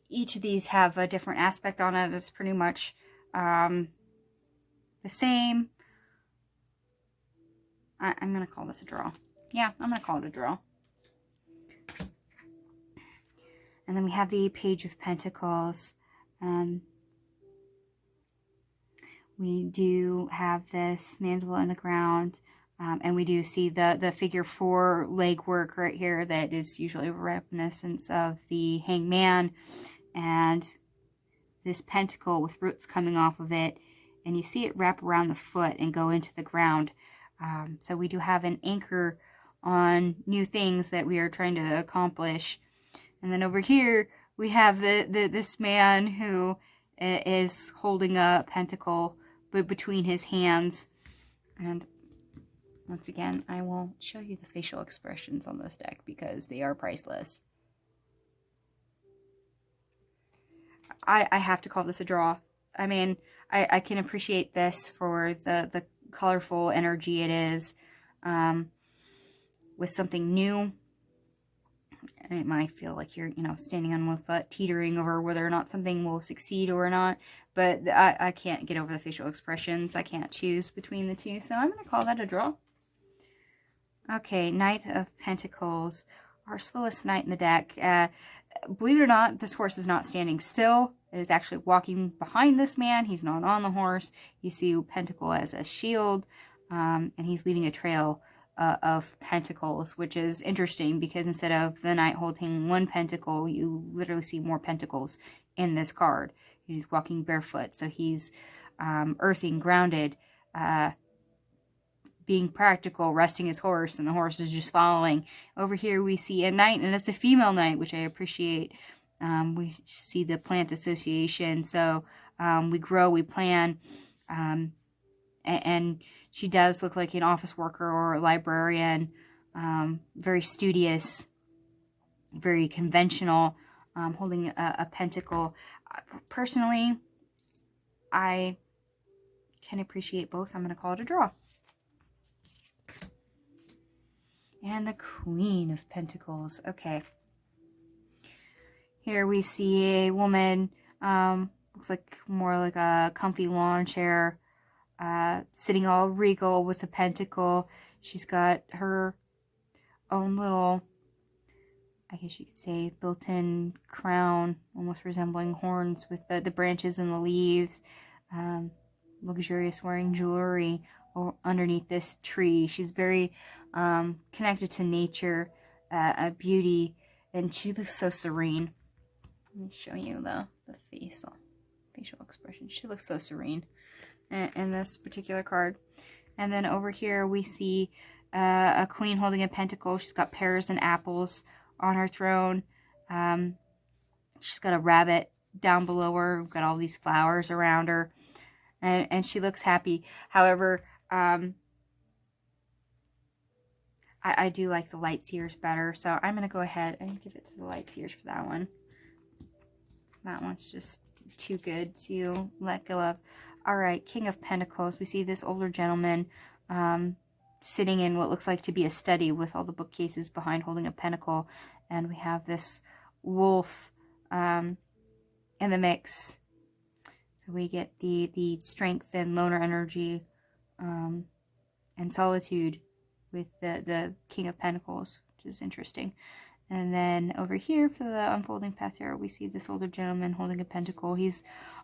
Each of these have a different aspect on it. It's pretty much the same. I'm going to call this a draw. Yeah, I'm going to call it a draw. And then we have the Page of Pentacles. We do have this mantle in the ground. And we do see the figure 4 leg work right here that is usually a reminiscence of the hangman. And this pentacle with roots coming off of it. And you see it wrap around the foot and go into the ground. So we do have an anchor on new things that we are trying to accomplish. And then over here, we have this man who is holding a pentacle between his hands. And once again, I will show you the facial expressions on this deck because they are priceless. I have to call this a draw. I mean, I can appreciate this for the colorful energy it is with something new. It might feel like you're, standing on one foot, teetering over whether or not something will succeed or not. But I can't get over the facial expressions. I can't choose between the two. So I'm going to call that a draw. Okay, Knight of Pentacles, our slowest knight in the deck. Believe it or not, this horse is not standing still. It is actually walking behind this man. He's not on the horse. You see Pentacle as a shield, and he's leaving a trail of pentacles, which is interesting because instead of the knight holding one pentacle, you literally see more pentacles in this card. He's walking barefoot, so he's earthing, grounded, being practical, resting his horse, and the horse is just following. Over here we see a knight, and it's a female knight, which I appreciate. We see the plant association, so we grow, we plan, and she does look like an office worker or a librarian, very studious, very conventional, holding a pentacle. Personally, I can appreciate both. I'm going to call it a draw. And the Queen of Pentacles. Okay. Here we see a woman, looks like more like a comfy lawn chair, sitting all regal with a pentacle. She's got her own little, I guess you could say, built-in crown, almost resembling horns with the branches and the leaves. Luxurious, wearing jewelry underneath this tree. She's very connected to nature, beauty, and she looks so serene. Let me show you the facial expression. She looks so serene in this particular card. And then over here we see a queen holding a pentacle. She's got pears and apples on her throne. She's got a rabbit down below her. We've got all these flowers around her. And she looks happy. However, I do like the light seers better, so I'm going to go ahead and give it to the light seers for that one. That one's just too good to let go of. Alright, King of Pentacles. We see this older gentleman sitting in what looks like to be a study with all the bookcases behind, holding a pentacle. And we have this wolf in the mix. So we get the strength and loner energy and solitude with the King of Pentacles, which is interesting. And then over here for the unfolding path tarot, we see this older gentleman holding a pentacle. He's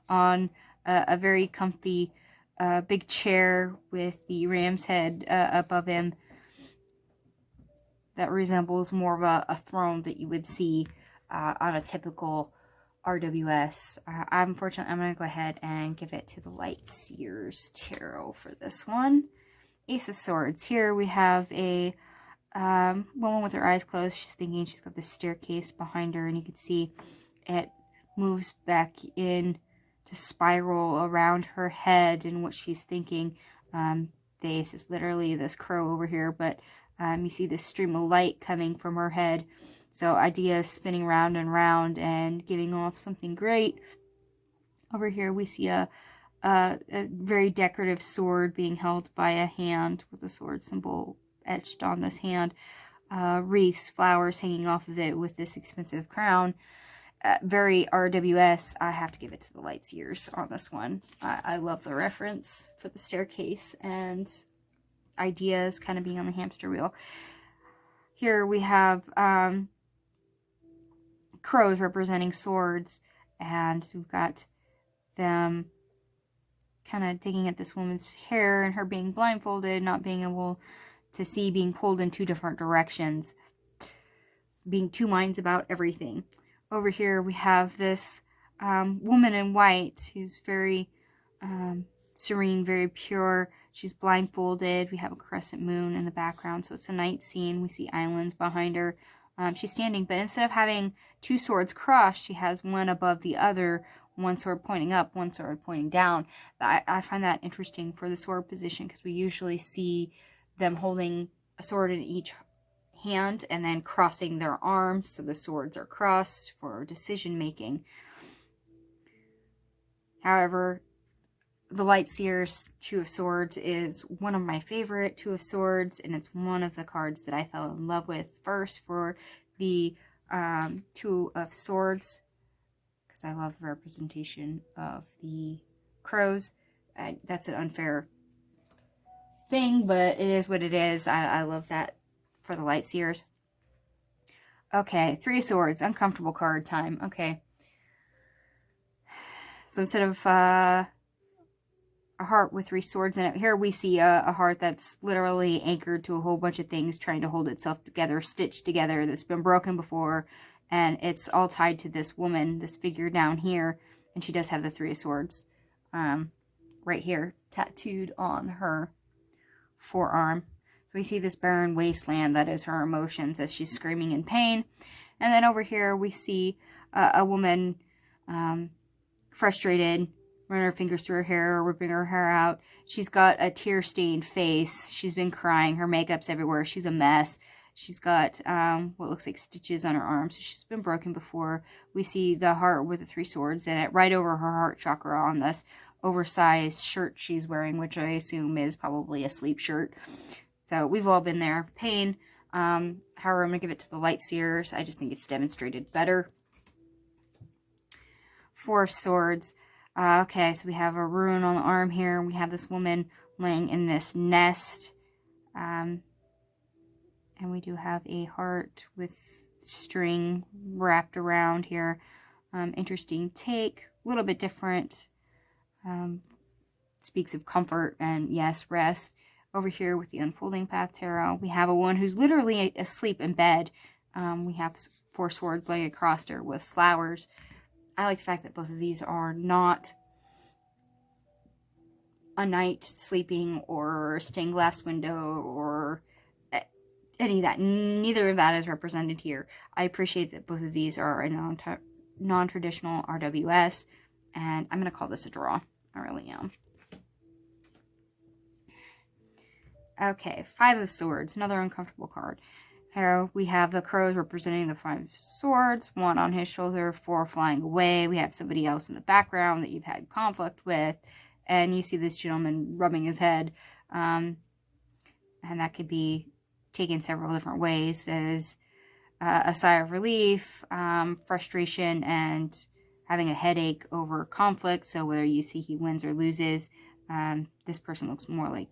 on a very comfy big chair with the ram's head above him that resembles more of a throne that you would see on a typical RWS. Unfortunately, I'm going to go ahead and give it to the Light Seers Tarot for this one. Ace of Swords. Here we have a woman with her eyes closed. She's thinking. She's got this staircase behind her, and you can see it moves back in to spiral around her head and what she's thinking. The ace is literally this crow over here, but you see this stream of light coming from her head. So ideas spinning round and round and giving off something great. Over here we see a very decorative sword being held by a hand with a sword symbol etched on this hand. Wreaths, flowers hanging off of it with this expensive crown. Very RWS. I have to give it to the Light Seers on this one. I love the reference for the staircase and ideas kind of being on the hamster wheel. Here we have crows representing swords, and we've got them kind of digging at this woman's hair and her being blindfolded, not being able to see, being pulled in two different directions, being two minds about everything. Over here we have this woman in white who's very serene, very pure. She's blindfolded. We have a crescent moon in the background, so it's a night scene. We see islands behind her. She's standing, but instead of having two swords crossed, she has one above the other, one sword pointing up, one sword pointing down. I find that interesting for the sword position, because we usually see them holding a sword in each hand and then crossing their arms, so the swords are crossed for decision making. However, the Light Seers Two of Swords is one of my favorite Two of Swords, and it's one of the cards that I fell in love with first for the Two of Swords, because I love the representation of the crows. That's an unfair thing, but it is what it is. I love that for the Light Seers. Okay, 3 of Swords, uncomfortable card time. Okay. So instead of a heart with 3 swords in it, here we see a heart that's literally anchored to a whole bunch of things, trying to hold itself together, stitched together, that's been broken before, and it's all tied to this woman, this figure down here, and she does have the 3 of Swords right here, tattooed on her forearm. So we see this barren wasteland that is her emotions as she's screaming in pain. And then over here we see a woman frustrated, running her fingers through her hair or ripping her hair out. She's got a tear-stained face. She's been crying. Her makeup's everywhere. She's a mess. She's got what looks like stitches on her arms. So she's been broken before. We see the heart with the 3 swords in it right over her heart chakra on this oversized shirt she's wearing, which I assume is probably a sleep shirt. So we've all been there. Pain. However, I'm going to give it to the Light Seers. I just think it's demonstrated better. 4 of Swords. Okay, so we have a rune on the arm here. We have this woman laying in this nest. And we do have a heart with string wrapped around here. Interesting take. A little bit different. Speaks of comfort and, yes, rest. Over here with the Unfolding Path Tarot, we have a woman who's literally asleep in bed. We have 4 swords laying across her with flowers. I like the fact that both of these are not a knight sleeping or stained glass window or any of that. Neither of that is represented here. I appreciate that both of these are a non-traditional RWS, and I'm going to call this a draw. I really am. Okay, 5 of Swords, another uncomfortable card. Here we have the crows representing the 5 swords, 1 on his shoulder, 4 flying away. We have somebody else in the background that you've had conflict with, and you see this gentleman rubbing his head, and that could be taken several different ways, as a sigh of relief, frustration, and having a headache over conflict. So whether you see he wins or loses, this person looks more like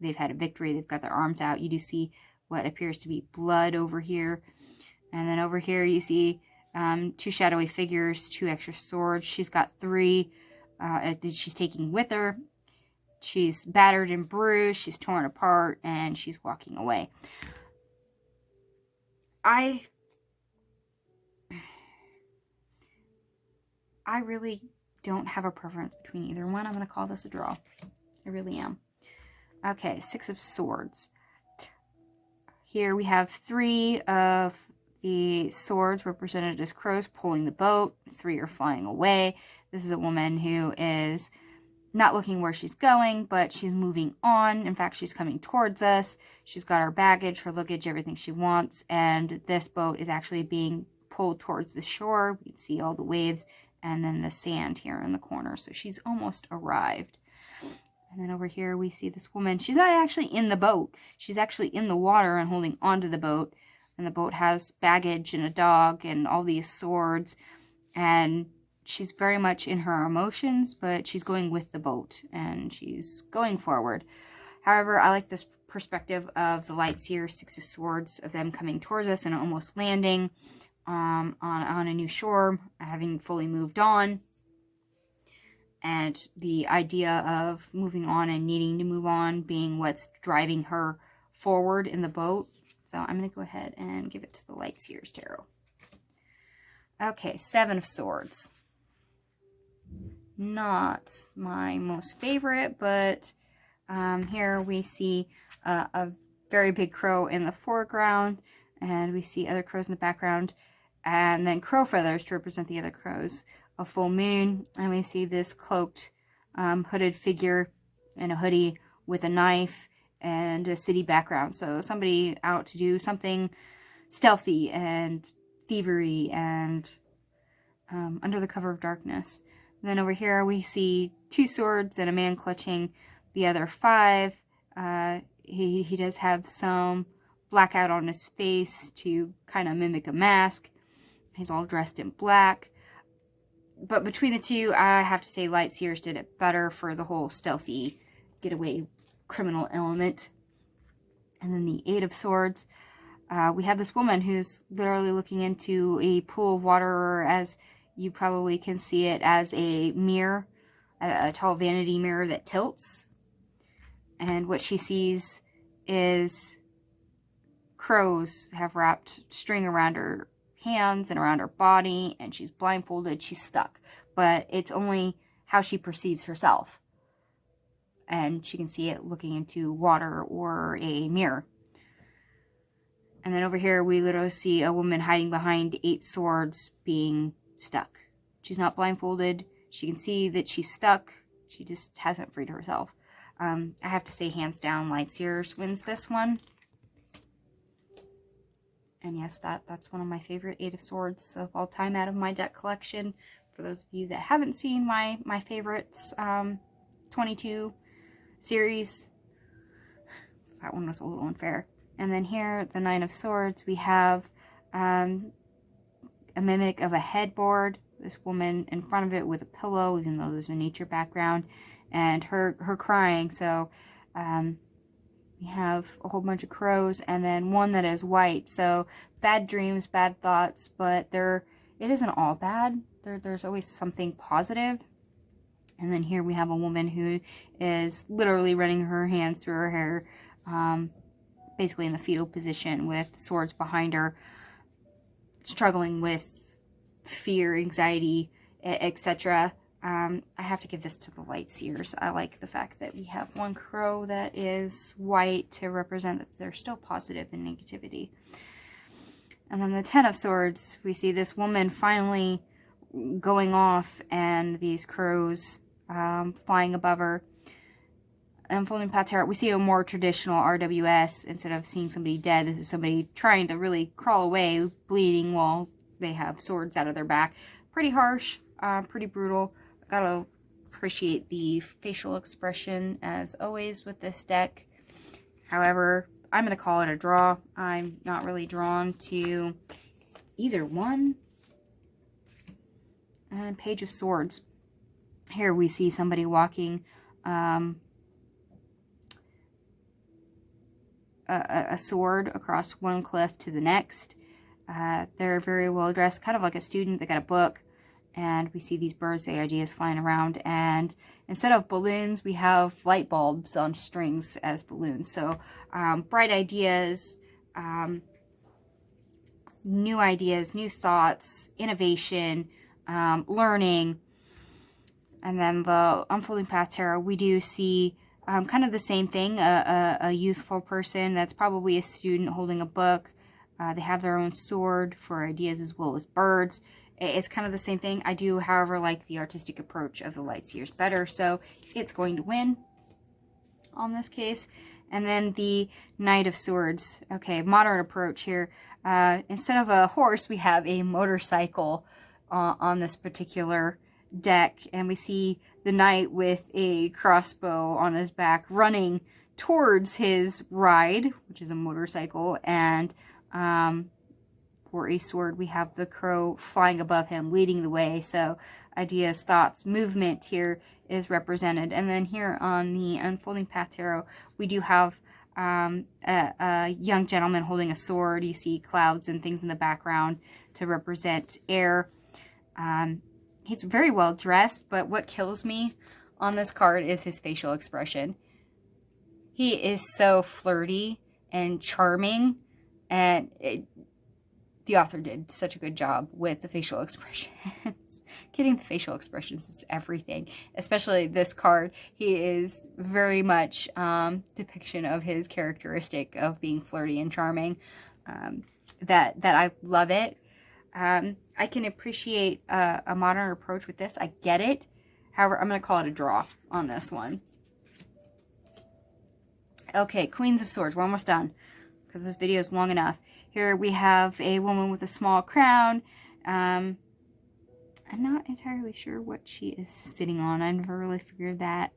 they've had a victory. They've got their arms out. You do see what appears to be blood over here. And then over here you see 2 shadowy figures, 2 extra swords. She's got 3 that she's taking with her. She's battered and bruised. She's torn apart, and she's walking away. I really don't have a preference between either one. I'm going to call this a draw. I really am. Okay, 6 of Swords. Here we have 3 of the swords represented as crows pulling the boat. 3 are flying away. This is a woman who is not looking where she's going, but she's moving on. In fact, she's coming towards us. She's got her baggage, her luggage, everything she wants, and this boat is actually being pulled towards the shore. We can see all the waves and then the sand here in the corner. So she's almost arrived. And then over here we see this woman. She's not actually in the boat. She's actually in the water and holding onto the boat. And the boat has baggage and a dog and all these swords. And she's very much in her emotions, but she's going with the boat and she's going forward. However, I like this perspective of the Light Seer, 6 of Swords, of them coming towards us and almost landing on a new shore, having fully moved on. And the idea of moving on and needing to move on being what's driving her forward in the boat. So I'm going to go ahead and give it to the Light Seers Tarot. Okay, 7 of Swords. Not my most favorite, but here we see a very big crow in the foreground, and we see other crows in the background, and then crow feathers to represent the other crows. A full moon, and we see this cloaked, hooded figure in a hoodie with a knife and a city background. So somebody out to do something stealthy and thievery and under the cover of darkness. And then over here we see 2 swords and a man clutching the other 5. He does have some blackout on his face to kind of mimic a mask. He's all dressed in black. But between the 2, I have to say Light Seers did it better for the whole stealthy getaway criminal element. And then the Eight of Swords, we have this woman who's literally looking into a pool of water, or as you probably can see it, as a mirror, a tall vanity mirror that tilts. And what she sees is crows have wrapped string around her hands and around her body, and she's blindfolded, she's stuck. But it's only how she perceives herself. And she can see it looking into water or a mirror. And then over here, we literally see a woman hiding behind 8 swords being stuck. She's not blindfolded. She can see that she's stuck. She just hasn't freed herself. I have to say, hands down, Light Seers wins this one. And yes, that's one of my favorite 8 of Swords of all time out of my deck collection. For those of you that haven't seen my favorites 22 series, that one was a little unfair. And then here, the 9 of Swords, we have a mimic of a headboard. This woman in front of it with a pillow, even though there's a nature background, and her crying. So we have a whole bunch of crows, and then one that is white. So bad dreams, bad thoughts, but it isn't all bad. There's always something positive. And then here we have a woman who is literally running her hands through her hair, basically in the fetal position with swords behind her, struggling with fear, anxiety, etc. I have to give this to the Light Seers. I like the fact that we have one crow that is white to represent that they're still positive in negativity. And then the 10 of Swords, we see this woman finally going off and these crows flying above her. Unfolding Path Tarot, we see a more traditional RWS. Instead of seeing somebody dead, this is somebody trying to really crawl away, bleeding while they have swords out of their back. Pretty harsh, pretty brutal. Gotta appreciate the facial expression as always with this deck. However, I'm gonna call it a draw. I'm not really drawn to either one. And Page of Swords. Here we see somebody walking a sword across one cliff to the next. They're very well dressed, kind of like a student. They got a book, and we see these birds' ideas flying around, and instead of balloons, we have light bulbs on strings as balloons. So bright ideas, new thoughts, innovation, learning. And then the Unfolding Path Tarot, we do see kind of the same thing, a youthful person that's probably a student holding a book. They have their own sword for ideas as well as birds. It's kind of the same thing. I do, however, like the artistic approach of the Light Seers better, so it's going to win on this case. And then the Knight of Swords. Okay, modern approach here. Instead of a horse, we have a motorcycle on this particular deck, and we see the knight with a crossbow on his back running towards his ride, which is a motorcycle, and for a sword we have the crow flying above him, leading the way. So ideas, thoughts, movement here is represented. And then here on the Unfolding Path Tarot, we do have a young gentleman holding a sword. You see clouds and things in the background to represent air. He's very well dressed, but what kills me on this card is his facial expression. He is so flirty and charming, and the author did such a good job with the facial expressions. Getting the facial expressions is everything, especially this card. He is very much depiction of his characteristic of being flirty and charming. That I love it. I can appreciate a modern approach with this. I get it. However, I'm going to call it a draw on this one. Okay, Queens of Swords. We're almost done because this video is long enough. Here we have a woman with a small crown. I'm not entirely sure what she is sitting on. I never really figured that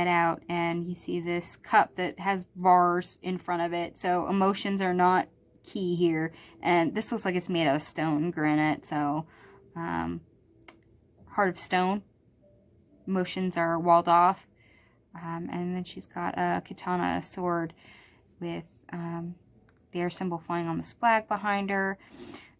out. And you see this cup that has bars in front of it. So emotions are not key here. And this looks like it's made out of stone, granite. So heart of stone. Emotions are walled off. And then she's got a katana, a sword. with the air symbol flying on this flag behind her.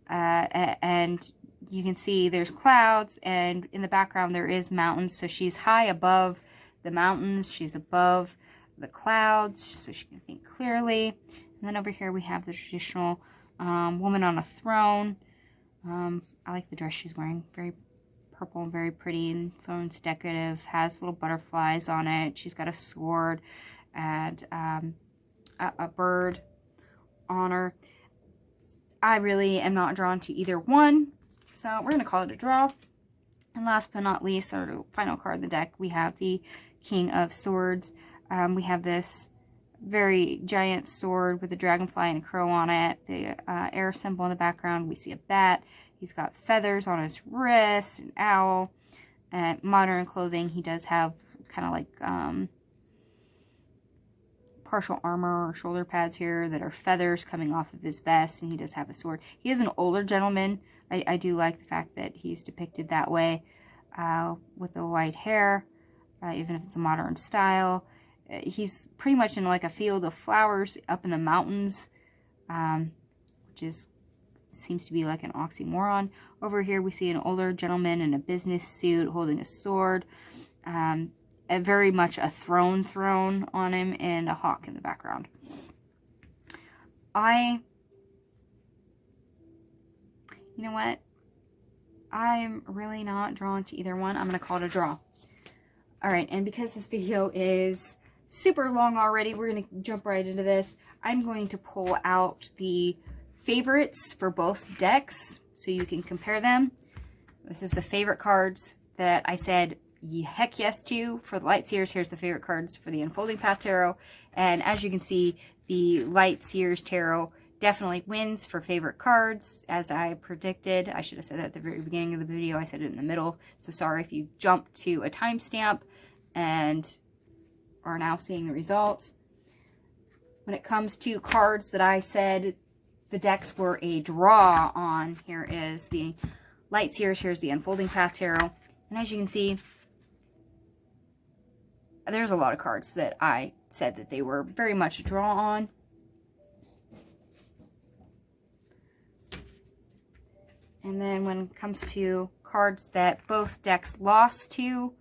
And you can see there's clouds, and in the background there is mountains. So she's high above the mountains. She's above the clouds, so she can think clearly. And then over here we have the traditional woman on a throne. I like the dress she's wearing. Very purple and very pretty, and throne's decorative. Has little butterflies on it. She's got a sword and a bird on her. I really am not drawn to either one, so we're going to call it a draw. And last but not least, our final card in the deck, we have the King of Swords. We have this very giant sword with a dragonfly and a crow on it. The air symbol in the background, we see a bat. He's got feathers on his wrists, an owl. And modern clothing, he does have kind of like partial armor or shoulder pads here that are feathers coming off of his vest, and he does have a sword. He is an older gentleman. I do like the fact that he's depicted that way with the white hair, even if it's a modern style. He's pretty much in like a field of flowers up in the mountains, which seems to be like an oxymoron. Over here we see an older gentleman in a business suit holding a sword. Very much a throne on him, and a hawk in the background. You know what? I'm really not drawn to either one. I'm going to call it a draw. Alright, and because this video is super long already, we're going to jump right into this. I'm going to pull out the favorites for both decks so you can compare them. This is the favorite cards that I said heck yes to for the Light Seers. Here's the favorite cards for the Unfolding Path Tarot. And as you can see, the Light Seers Tarot definitely wins for favorite cards, as I predicted. I should have said that at the very beginning of the video. I said it in the middle. So sorry if you jumped to a timestamp and are now seeing the results. When it comes to cards that I said the decks were a draw on, here is the Light Seers. Here's the Unfolding Path Tarot. And as you can see, there's a lot of cards that I said that they were very much a draw on. And then when it comes to cards that both decks lost to,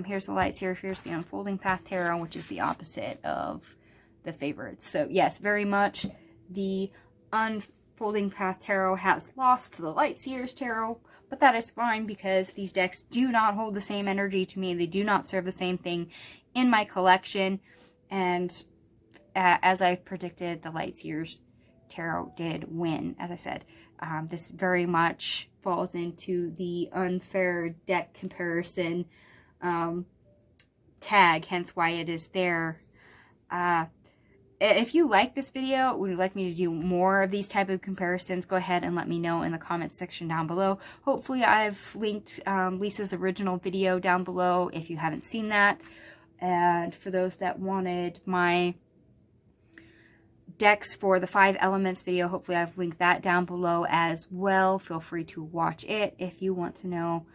here's the Light Seer, here's the Unfolding Path Tarot, which is the opposite of the favorites. So yes, very much the Unfolding Path Tarot has lost to the Light Seers Tarot. But that is fine, because these decks do not hold the same energy to me. They do not serve the same thing in my collection. And as I've predicted, the Light Seers Tarot did win. As I said, this very much falls into the unfair deck comparison tag, hence why it is there. If you like this video, would you like me to do more of these type of comparisons, go ahead and let me know in the comments section down below. Hopefully I've linked Lisa's original video down below if you haven't seen that. And for those that wanted my decks for the 5 elements video, hopefully I've linked that down below as well. Feel free to watch it if you want to know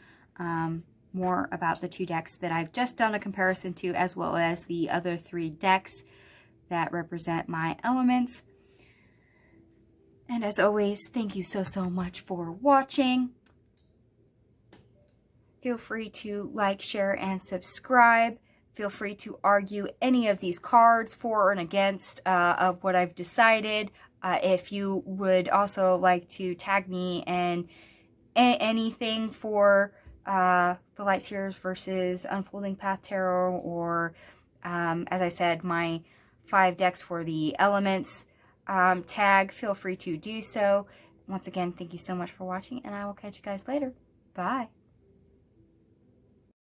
more about the 2 decks that I've just done a comparison to, as well as the other 3 decks that represent my elements. And as always, thank you so much for watching. Feel free to like, share, and subscribe. Feel free to argue any of these cards for and against of what I've decided. If you would also like to tag me in anything for the Light Seers versus Unfolding Path Tarot, or as I said, my 5 decks for the elements tag, feel free to do so. Once again, thank you so much for watching, and I will catch you guys later. Bye.